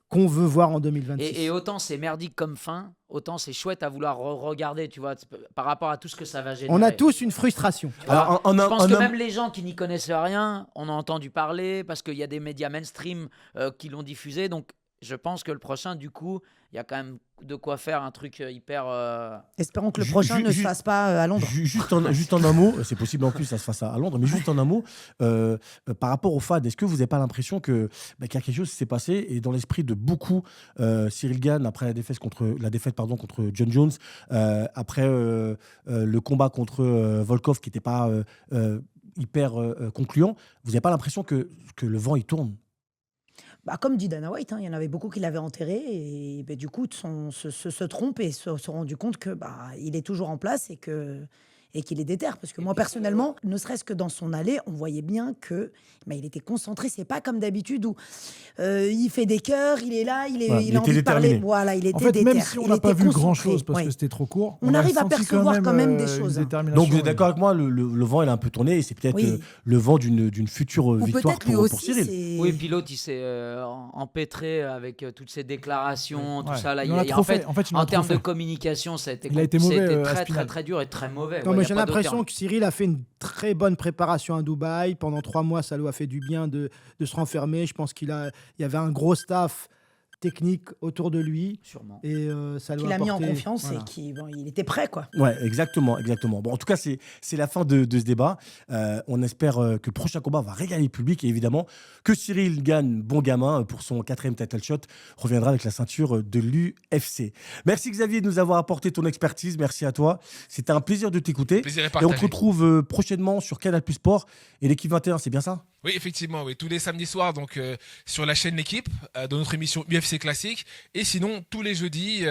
qu'on veut voir en 2026. Et autant c'est merdique comme fin, autant c'est chouette à vouloir regarder, tu vois, par rapport à tout ce que ça va générer. On a tous une frustration. Alors, Je pense que même les gens qui n'y connaissent rien, on a entendu parler parce qu'il y a des médias mainstream qui l'ont diffusé. Donc, je pense que le prochain, du coup, il y a quand même de quoi faire un truc hyper. Espérons que le Ju- prochain ju- ne se ju- fasse pas à Londres. Juste en un mot, c'est possible en plus, ça se fasse à Londres, mais juste en un mot, par rapport aux fans, est-ce que vous n'avez pas l'impression qu'il y a quelque chose qui s'est passé et dans l'esprit de beaucoup, Cyril Gane, après la défaite contre John Jones, après le combat contre Volkov qui n'était pas hyper concluant, vous n'avez pas l'impression que le vent il tourne? Bah, comme dit Dana White, hein, il y en avait beaucoup qui l'avaient enterré et bah, du coup se trompent et se sont rendus compte que il est toujours en place et qu'il est déter. Parce que moi, personnellement, ne serait-ce que dans son allée, on voyait bien que il était concentré. C'est pas comme d'habitude où il fait des cœurs, il est là, il Ouais, a envie de parler. déterminé. Voilà, il était En fait, déter. même si on Il n'a pas était vu concentré. grand-chose parce Ouais. que c'était trop court, On a arrive à senti percevoir quand même des une choses. détermination. Donc vous êtes d'accord avec moi, le vent il a un peu tourné et c'est peut-être Oui. le vent d'une future Ou victoire peut-être lui pour aussi, Cyril. c'est... Oui, puis l'autre, il s'est empêtré avec toutes ces déclarations, tout Ouais. ça. Là, Il en a trop fait. En fait, il en a en trop termes de fait. communication, ça a été, Il a été mauvais, c'était très, Aspinall. très, très dur et très mauvais. Non, Ouais, mais y a j'ai pas d'autre l'impression terme. que Cyril a fait une très bonne préparation à Dubaï. Pendant 3 mois, ça lui a fait du bien de se renfermer. Je pense il y avait un gros staff technique autour de lui. Sûrement. Et ça lui qu'il a mis en apporté- confiance voilà. et qu'il était prêt, quoi. Ouais, exactement. Bon, en tout cas, c'est la fin de ce débat. On espère que le prochain combat va régaler le public et évidemment que Cyril Gane, bon gamin, pour son 4e title shot, reviendra avec la ceinture de l'UFC. Merci Xavier de nous avoir apporté ton expertise. Merci à toi. C'était un plaisir de t'écouter. Plaisir est Et on te partagé. retrouve prochainement sur Canal Plus Sport et l'équipe 21, c'est bien ça? Oui, effectivement, oui. Tous les samedis soirs, donc sur la chaîne L'équipe, dans notre émission UFC Classique. Et sinon, tous les jeudis,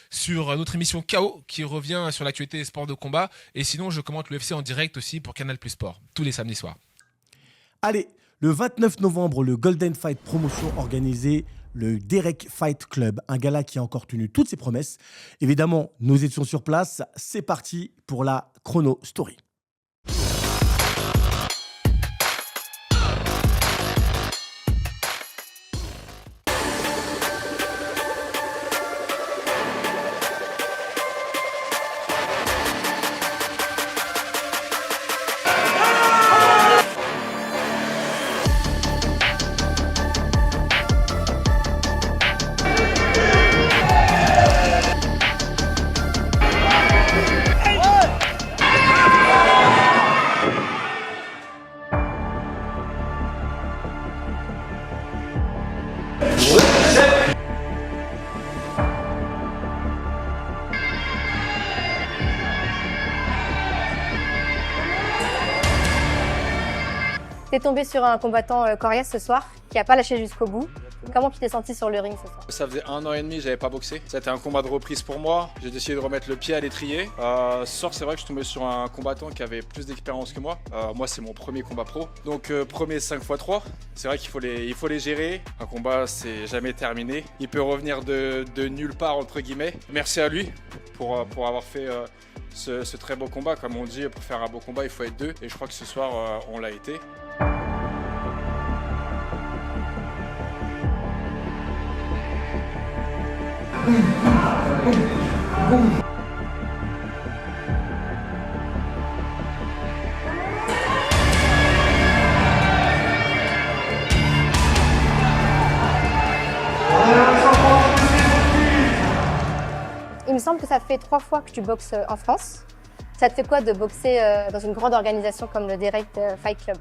sur notre émission KO, qui revient sur l'actualité des sports de combat. Et sinon, je commente l'UFC en direct aussi pour Canal Plus Sport, tous les samedis soirs. Allez, le 29 novembre, le Golden Fight Promotion organisé le Derek Fight Club, un gala qui a encore tenu toutes ses promesses. Évidemment, nous étions sur place. C'est parti pour la chrono story. T'es tombé sur un combattant coriace ce soir, qui a pas lâché jusqu'au bout. Comment tu t'es senti sur le ring ce soir? Ça faisait 1 an et demi que j'avais pas boxé. C'était un combat de reprise pour moi. J'ai décidé de remettre le pied à l'étrier. Ce soir, c'est vrai que je suis tombé sur un combattant qui avait plus d'expérience que moi. Moi, c'est mon premier combat pro. Donc, premier 5x3. C'est vrai qu'il faut les gérer. Un combat, c'est jamais terminé. Il peut revenir de nulle part, entre guillemets. Merci à lui pour avoir fait ce très beau combat. Comme on dit, pour faire un beau combat, il faut être 2. Et je crois que ce soir, on l'a été. Il me semble que ça fait 3 fois que tu boxes en France. Ça te fait quoi de boxer dans une grande organisation comme le Direct Fight Club?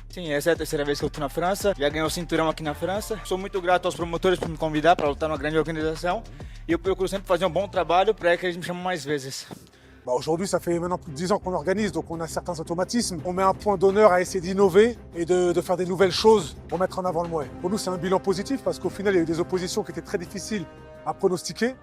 Sim, essa é a terceira vez que eu estou na França. Já ganhei o cinturão aqui na França. Sou muito grato aos promotores por me convidar para lutar numa grande organização. E eu procuro sempre fazer um bom trabalho para que eles me chamem mais vezes. Bah aujourd'hui, ça fait maintenant plus de 10 ans qu'on organise, donc on a certains automatismes. On met un point d'honneur à essayer d'innover et de faire des nouvelles choses pour mettre en avant le Muay. Pour nous, c'est un bilan positif parce qu'au final, il y a eu des oppositions qui étaient très difficiles à pronostiquer.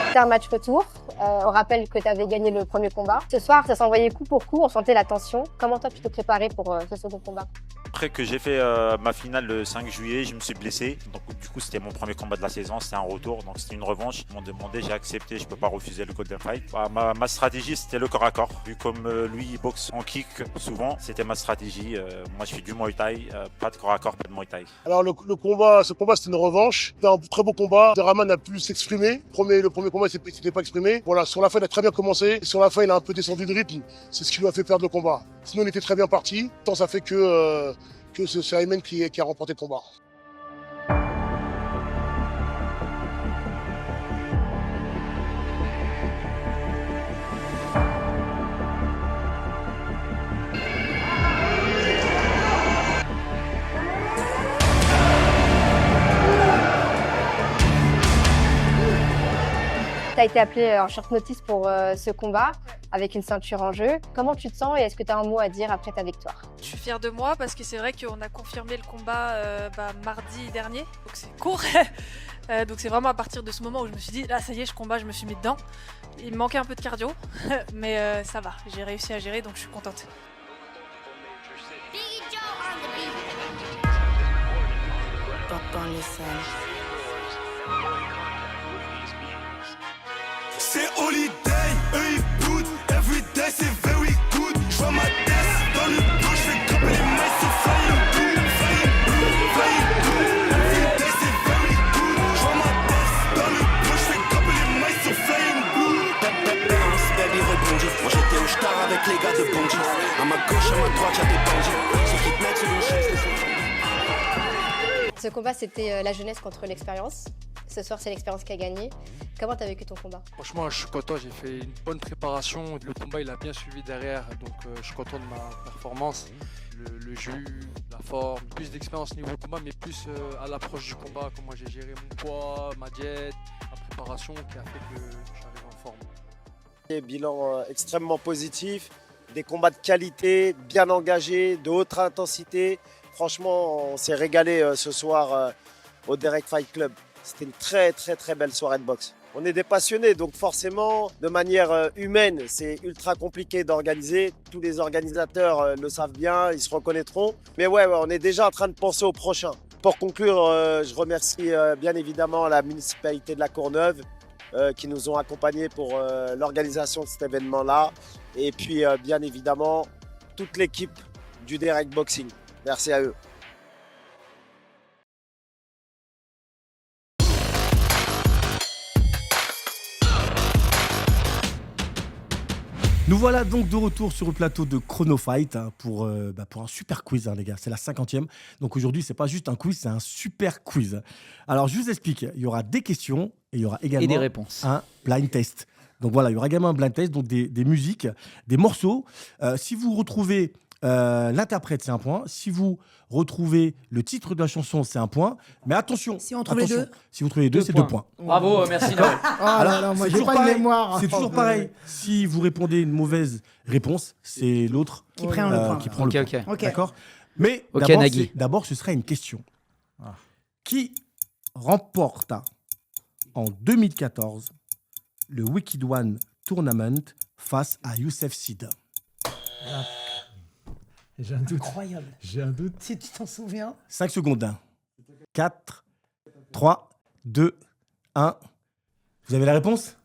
C'était un match retour. On rappelle que tu avais gagné le premier combat. Ce soir, ça s'envoyait coup pour coup, on sentait la tension. Comment toi, tu t'es préparé pour ce second combat? Après que j'ai fait ma finale le 5 juillet, je me suis blessé. Donc du coup, c'était mon premier combat de la saison, c'était un retour. Donc c'était une revanche. Ils m'ont demandé, j'ai accepté, je peux pas refuser le Golden Fight. Bah, ma stratégie, c'était le corps à corps. Vu comme lui, il boxe en kick souvent, c'était ma stratégie. Moi, je fais du Muay Thai, pas de corps à corps, pas de Muay Thai. Alors ce combat, c'était une revanche. C'était un très beau combat. Rahman a pu s'exprimer. Le premier combat, il s'était pas exprimé. Voilà, sur la fin, il a très bien commencé. Et sur la fin, il a un peu descendu de rythme. C'est ce qui lui a fait perdre le combat. Sinon, il était très bien parti. Tant ça fait que c'est Ayman qui a remporté le combat. Tu as été appelé en short notice pour ce combat, avec une ceinture en jeu. Comment tu te sens et est-ce que tu as un mot à dire après ta victoire? Je suis fière de moi parce que c'est vrai qu'on a confirmé le combat mardi dernier, donc c'est court. Donc c'est vraiment à partir de ce moment où je me suis dit, là ça y est, je combat, je me suis mis dedans. Il me manquait un peu de cardio, mais ça va, j'ai réussi à gérer, donc je suis contente. C'est holiday, eux ils boudent, everyday c'est very good. J'vois ma tête dans le dos, j'fais grimper les mailles, c'est flying blue, flying blue, flying blue. Everyday c'est very good. J'vois ma tête dans le dos, j'fais grimper les mailles, c'est flying blue. Bounce, baby rebondit. Moi j'étais au star avec les gars de Bondy. À ma gauche, à ma droite, y'a des bandits. Ceux qui te mettent sur une chaise, Ce combat, c'était la jeunesse contre l'expérience. Ce soir, c'est l'expérience qui a gagné. Comment tu as vécu ton combat? Franchement, je suis content. J'ai fait une bonne préparation. Le combat, il a bien suivi derrière. Donc, je suis content de ma performance. Le jus, la forme, plus d'expérience niveau combat, mais plus à l'approche du combat. Comment j'ai géré mon poids, ma diète, ma préparation qui a fait que j'arrive en forme. Bilan extrêmement positif. Des combats de qualité, bien engagés, de haute intensité. Franchement, on s'est régalé ce soir au Direct Fight Club. C'était une très très très belle soirée de boxe. On est des passionnés, donc forcément, de manière humaine, c'est ultra compliqué d'organiser. Tous les organisateurs le savent bien, ils se reconnaîtront. Mais ouais, on est déjà en train de penser au prochain. Pour conclure, je remercie bien évidemment la municipalité de La Courneuve qui nous ont accompagnés pour l'organisation de cet événement-là. Et puis bien évidemment, toute l'équipe du Direct Boxing. Merci à eux. Nous voilà donc de retour sur le plateau de Chrono Fight pour un super quiz, les gars. C'est la 50e. Donc aujourd'hui, c'est pas juste un quiz, c'est un super quiz. Alors, je vous explique. Il y aura des questions et il y aura également des réponses. Un blind test. Donc voilà, il y aura également un blind test, donc des musiques, des morceaux. Si vous retrouvez l'interprète, c'est un point. Si vous retrouvez le titre de la chanson, c'est un point. Mais attention, si on trouve les deux, si vous trouvez les deux, c'est 2 points. Bravo, merci. Moi j'ai pas de mémoire. C'est toujours pareil. Si vous répondez une mauvaise réponse, c'est l'autre qui prend le point. Qui prend le point. Ok. D'accord. Mais d'abord, ce sera une question. Qui remporta en 2014 le Wicked One Tournament face à Youssef Sid? J'ai un doute. Incroyable. J'ai un doute. Si tu t'en souviens. 5 secondes. 4, 3, 2, 1. Vous avez la réponse?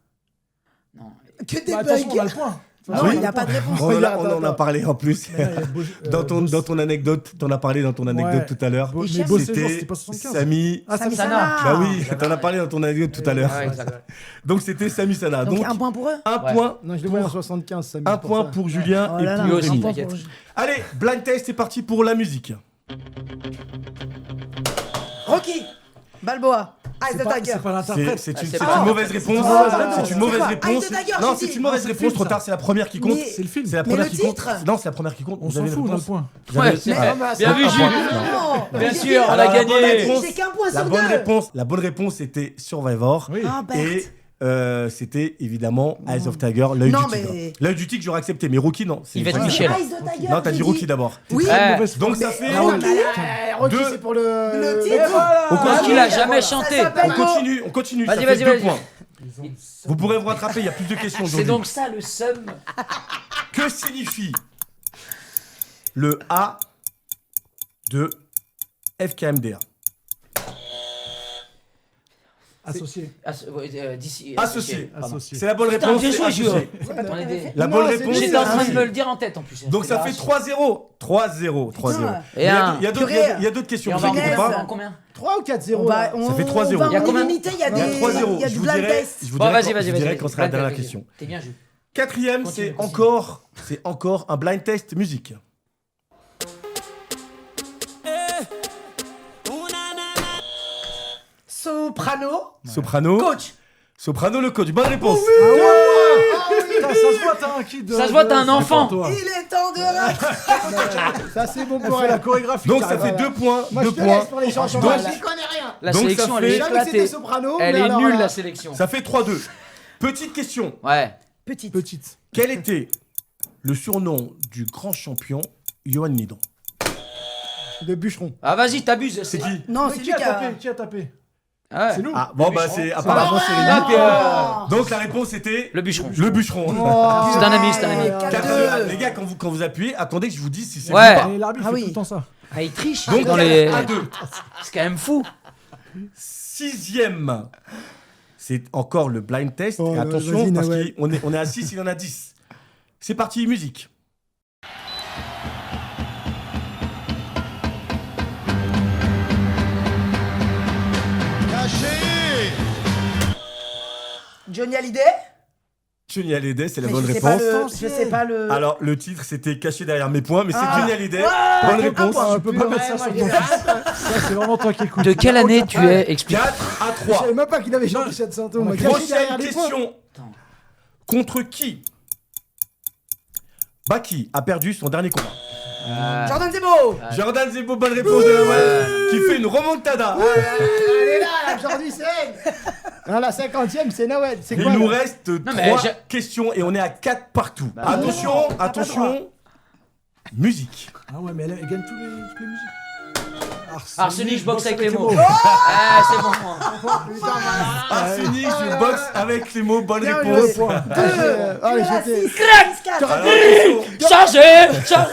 Que des Bah, attention, on a bugs. le point. Non, Oui. il n'y a pas de réponse. On en a parlé en plus. Mais non, il y a Beau- Dans ton anecdote, t'en as parlé dans ton anecdote tout à l'heure. Mais Beau Séjour, c'était pas 75. Samy. Ah, Samy Sana. Bah oui, t'en as parlé dans ton anecdote tout à l'heure. Ouais, exact. Donc c'était Samy Sana. Donc, un point pour eux. Un Ouais. point. Non, je le voyais en 75, Samy. Un pour point ça. pour Julien Oh et là là, pour Lui aussi, Rémi. t'inquiète. Allez, blind test, c'est parti pour la musique. Rocky. Balboa. Eyes C'est the pas, Tiger. c'est pas l'interprète. C'est une, c'est c'est pas- une mauvaise réponse. C'est une mauvaise quoi réponse. Eyes the Tiger, Non, j'ai c'est dit. une mauvaise Non, c'est le réponse. film, Trop ça. tard, c'est la première qui compte. Mais- C'est le film. C'est la Mais première le qui compte. titre Non, c'est la première qui compte. On Vous s'en avez fout, une on a le réponse. point. Vous avez- Ouais, c'est- Ah, bien vu, un Jules. point. Non. Bien J'ai sûr, dit- on Alors, a la bonne gagné. réponse- J'ai qu'un point La sur bonne deux. réponse, la bonne réponse, c'était Survivor. Oui. Ah, bête. Et c'était évidemment Eyes of Tiger, l'œil Non, du tigre. mais- L'œil du tigre, j'aurais accepté, mais Rocky, non. C'est Yvette pas- Michel. Eyes the Tiger. Non, t'as dit j'ai Rocky d'abord. Oui. Ouais. Donc ça fait. Ah, Rocky. Rocky, Deux. c'est pour le. Le titre. Et voilà. On Rocky continue. l'a jamais chanté. s'appelle- On continue. Ça Vas-y, fait vas-y, 2 vas-y. points. Vous pourrez vous rattraper, il y a plus de questions C'est aujourd'hui. donc ça le seum. Que signifie le A de FKMDA? Associé. D'ici. Associé. pardon. Associé. C'est la bonne Putain, réponse. bien c'est joué, Jules. associé. C'est pas toi On qui est l'avais des- fait. La Non, bonne c'est réponse. lui. J'étais en train de associé. me le dire en tête en plus. Donc ça fait 3-0. 3-0. 3-0. Putain. Mais il y a un. il y a d'autres- Purée. il y a d'autres questions. Et on Vous va en inquiétez Punaise. pas. en combien 3 ou 4-0 On va- là. on- Ça fait 3-0. on va Il y a en combien illimité, il y a Il y a des- 3-0. il y a Je du vous blind dirai, test. je vous Bon, dirai vas-y, quand- vas-y, je vous dirai vas-y. quand sera la dernière question. T'es bien, Jules. Quatrième, Continue, c'est continue. encore un blind test musique. Soprano. Soprano. Coach. Soprano le coach. Bonne réponse. Putain, ça se voit, t'as un kid. Ça se voit, t'as un enfant. Toi. Il est temps de rap. Ça, c'est bon Elle pour fait la elle. chorégraphie. Donc ça carrément. fait 2 points. Moi, 2 je te points. laisse pour les chansons. Donc- J'y connais rien. La Donc, sélection, ça elle est fait- Jamais que c'était éclatée. soprano. Elle mais est alors nulle, là- la sélection. Ça fait 3-2. Petite question. Ouais. Petite. Petite. Quel était le surnom du grand champion Johan Midon? De bûcheron. Ah, vas-y, t'abuses. C'est qui? Non, Mais c'est qui lui a qui a. tapé? Qui a tapé? Ah ouais. C'est nous. Ah bon bah c'est apparemment c'est Ah, puis, Rémi. Donc la réponse était Le bûcheron. le bûcheron. Oh. C'est un ami, c'est un ami. Les gars, quand vous appuyez, attendez que je vous dise si c'est Ouais. vous ou pas. Et l'arbitre Ah fait oui. tout le temps ça. Ah, il triche Donc dans les. à 2. C'est quand même fou. 6e. C'est encore le blind test. Oh, Et attention, vas-y, parce Nawel. qu'on est à 6, il y en a 10. C'est parti, musique. Johnny Hallyday. Johnny Hallyday, c'est la Mais bonne je sais pas réponse. le- Je sais pas le. Alors, le titre, c'était caché derrière mes points, mais c'est Ah. Johnny Hallyday. Ouais. Bonne réponse. On peut pas mettre ça sur ton fils. Ça, c'est vraiment toi qui écoutes. De quelle année tu es? Explique. 4 à Je 3. savais même pas qu'il avait chanté cette chanson. Moi, caché Prochaine derrière les points. question. Contre qui Baki a perdu son dernier combat? Jordan Zebo. Jordan Zebo, bonne réponse de Nawel, qui fait une remontada. Elle est là, la Jordi Sen. Non, la 50e, c'est Nawel. C'est Il quoi nous là reste mais 3 j'ai- questions et on est à 4 partout. Bah, attention, non, t'as pas le attention. Musique. Ah ouais, mais elle gagne toutes les musiques. Arsenic, je boxe avec les mots. Ah, c'est bon. Arsenic, je boxe avec les mots. Bonne Bien réponse. joué. Allez, j'étais. Chargé.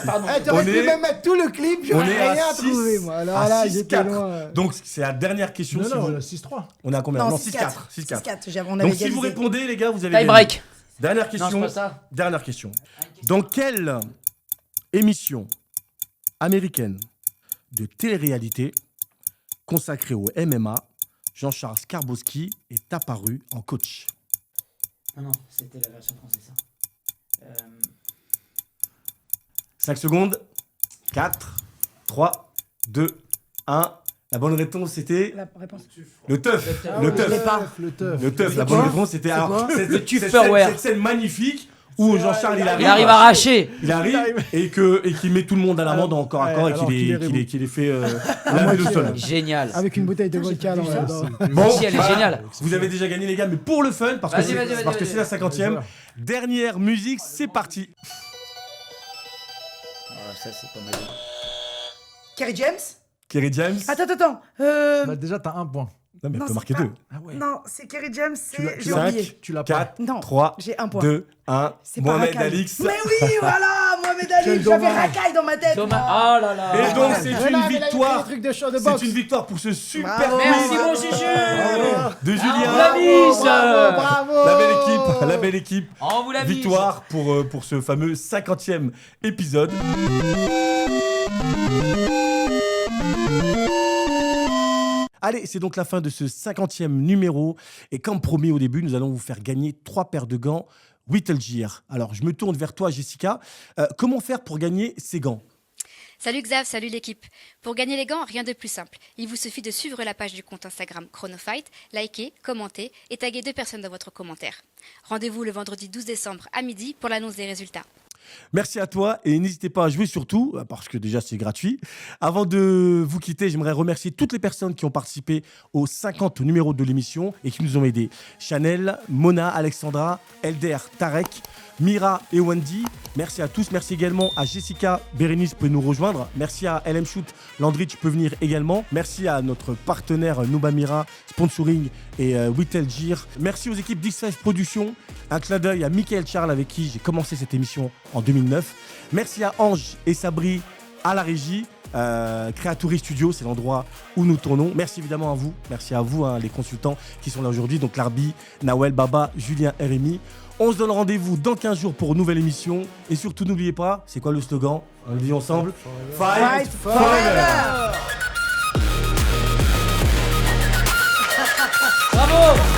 Pardon. Eh, t'aurais On pu est- même mettre tout le clip, On j'aurais est rien à 6 trouvé, moi. Alors à là, 6, j'étais 4. loin. Donc c'est la dernière question. Non, si non, vous- 6-3. On est à combien? Non, Non, 6-4. 6-4. 6-4. On avait Donc si vous égalisé. répondez, les gars, vous avez Tie gagné. break. Dernière Non, question. c'est pas ça. Dernière question. Dans quelle émission américaine de télé-réalité consacrée au MMA, Jean-Charles Skarbowski est apparu en coach? Non, c'était la version française, ça. 5 secondes. 4, 3, 2, 1. La bonne réponse, c'était La réponse. le teuf. Ah Le oui, je l'ai teuf. pas. Le teuf. Le teuf. C'est La bonne quoi réponse, c'était C'est alors, quoi cette- Le cette Tupperware. scène- cette scène magnifique où Jean-Charles il Il arrive arraché. Il arrive et qu'il met tout le monde à l'amende en corps à corps et alors qu'il qu'il est les- rebou. qu'il les fait laver le sol. Génial. Avec une bouteille de vodka dans la. Bon, Si, elle est géniale. Vous avez déjà gagné les gars, mais pour le fun, parce que Vas-y, vas-y, c'est vas-y, parce que vas-y. c'est la 50e. Dernière musique, c'est parti. Ça, c'est pas mal. Kerry James. Kerry James. Attends. Bah, déjà, t'as un point. Non, mais elle Non, peut c'est marquer pas- 2. Non, c'est Kerry James, c'est. J'ai 5, oublié. 4, Non, 3, j'ai un point. 2, 1. C'est pas Mohamed Rakai. Alix. Mais oui, voilà, Mohamed Ali. Quel J'avais dommage. Rakai dans ma tête. Dommage. moi. Oh là là. Et donc, c'est Voilà, une mais là, il y a des victoire. trucs de show de C'est boxe. une victoire pour ce super Bravo. Merci quiz mon Juju. de Julien. On vous la mise. Bravo. La belle équipe. On vous la mise. Victoire pour ce fameux 50e épisode. Allez, c'est donc la fin de ce 50e numéro. Et comme promis au début, nous allons vous faire gagner 3 paires de gants Whittle Gear. Alors, je me tourne vers toi, Jessica. Comment faire pour gagner ces gants ? Salut Xav, salut l'équipe. Pour gagner les gants, rien de plus simple. Il vous suffit de suivre la page du compte Instagram Chronofight, liker, commenter et taguer 2 personnes dans votre commentaire. Rendez-vous le vendredi 12 décembre à midi pour l'annonce des résultats. Merci à toi et n'hésitez pas à jouer surtout, parce que déjà c'est gratuit. Avant de vous quitter, j'aimerais remercier toutes les personnes qui ont participé aux 50 numéros de l'émission et qui nous ont aidés. Chanel, Mona, Alexandra, Elder, Tarek, Mira et Wendy. Merci à tous. Merci également à Jessica, Bérénice peut nous rejoindre. Merci à LM Shoot, Landry, tu peux venir également. Merci à notre partenaire Nubamira, Sponsoring et Whittle Gear. Merci aux équipes d'X5 Productions. Un clin d'œil à Michael Charles avec qui j'ai commencé cette émission en 2009. Merci à Ange et Sabri à la régie. Creatory Studio, c'est l'endroit où nous tournons. Merci évidemment à vous. Merci à vous, les consultants qui sont là aujourd'hui. Donc Larbi, Nawel, Baba, Julien, RMI. On se donne rendez-vous dans 15 jours pour une nouvelle émission. Et surtout, n'oubliez pas, c'est quoi le slogan ? On le dit ensemble. Fight forever. Bravo.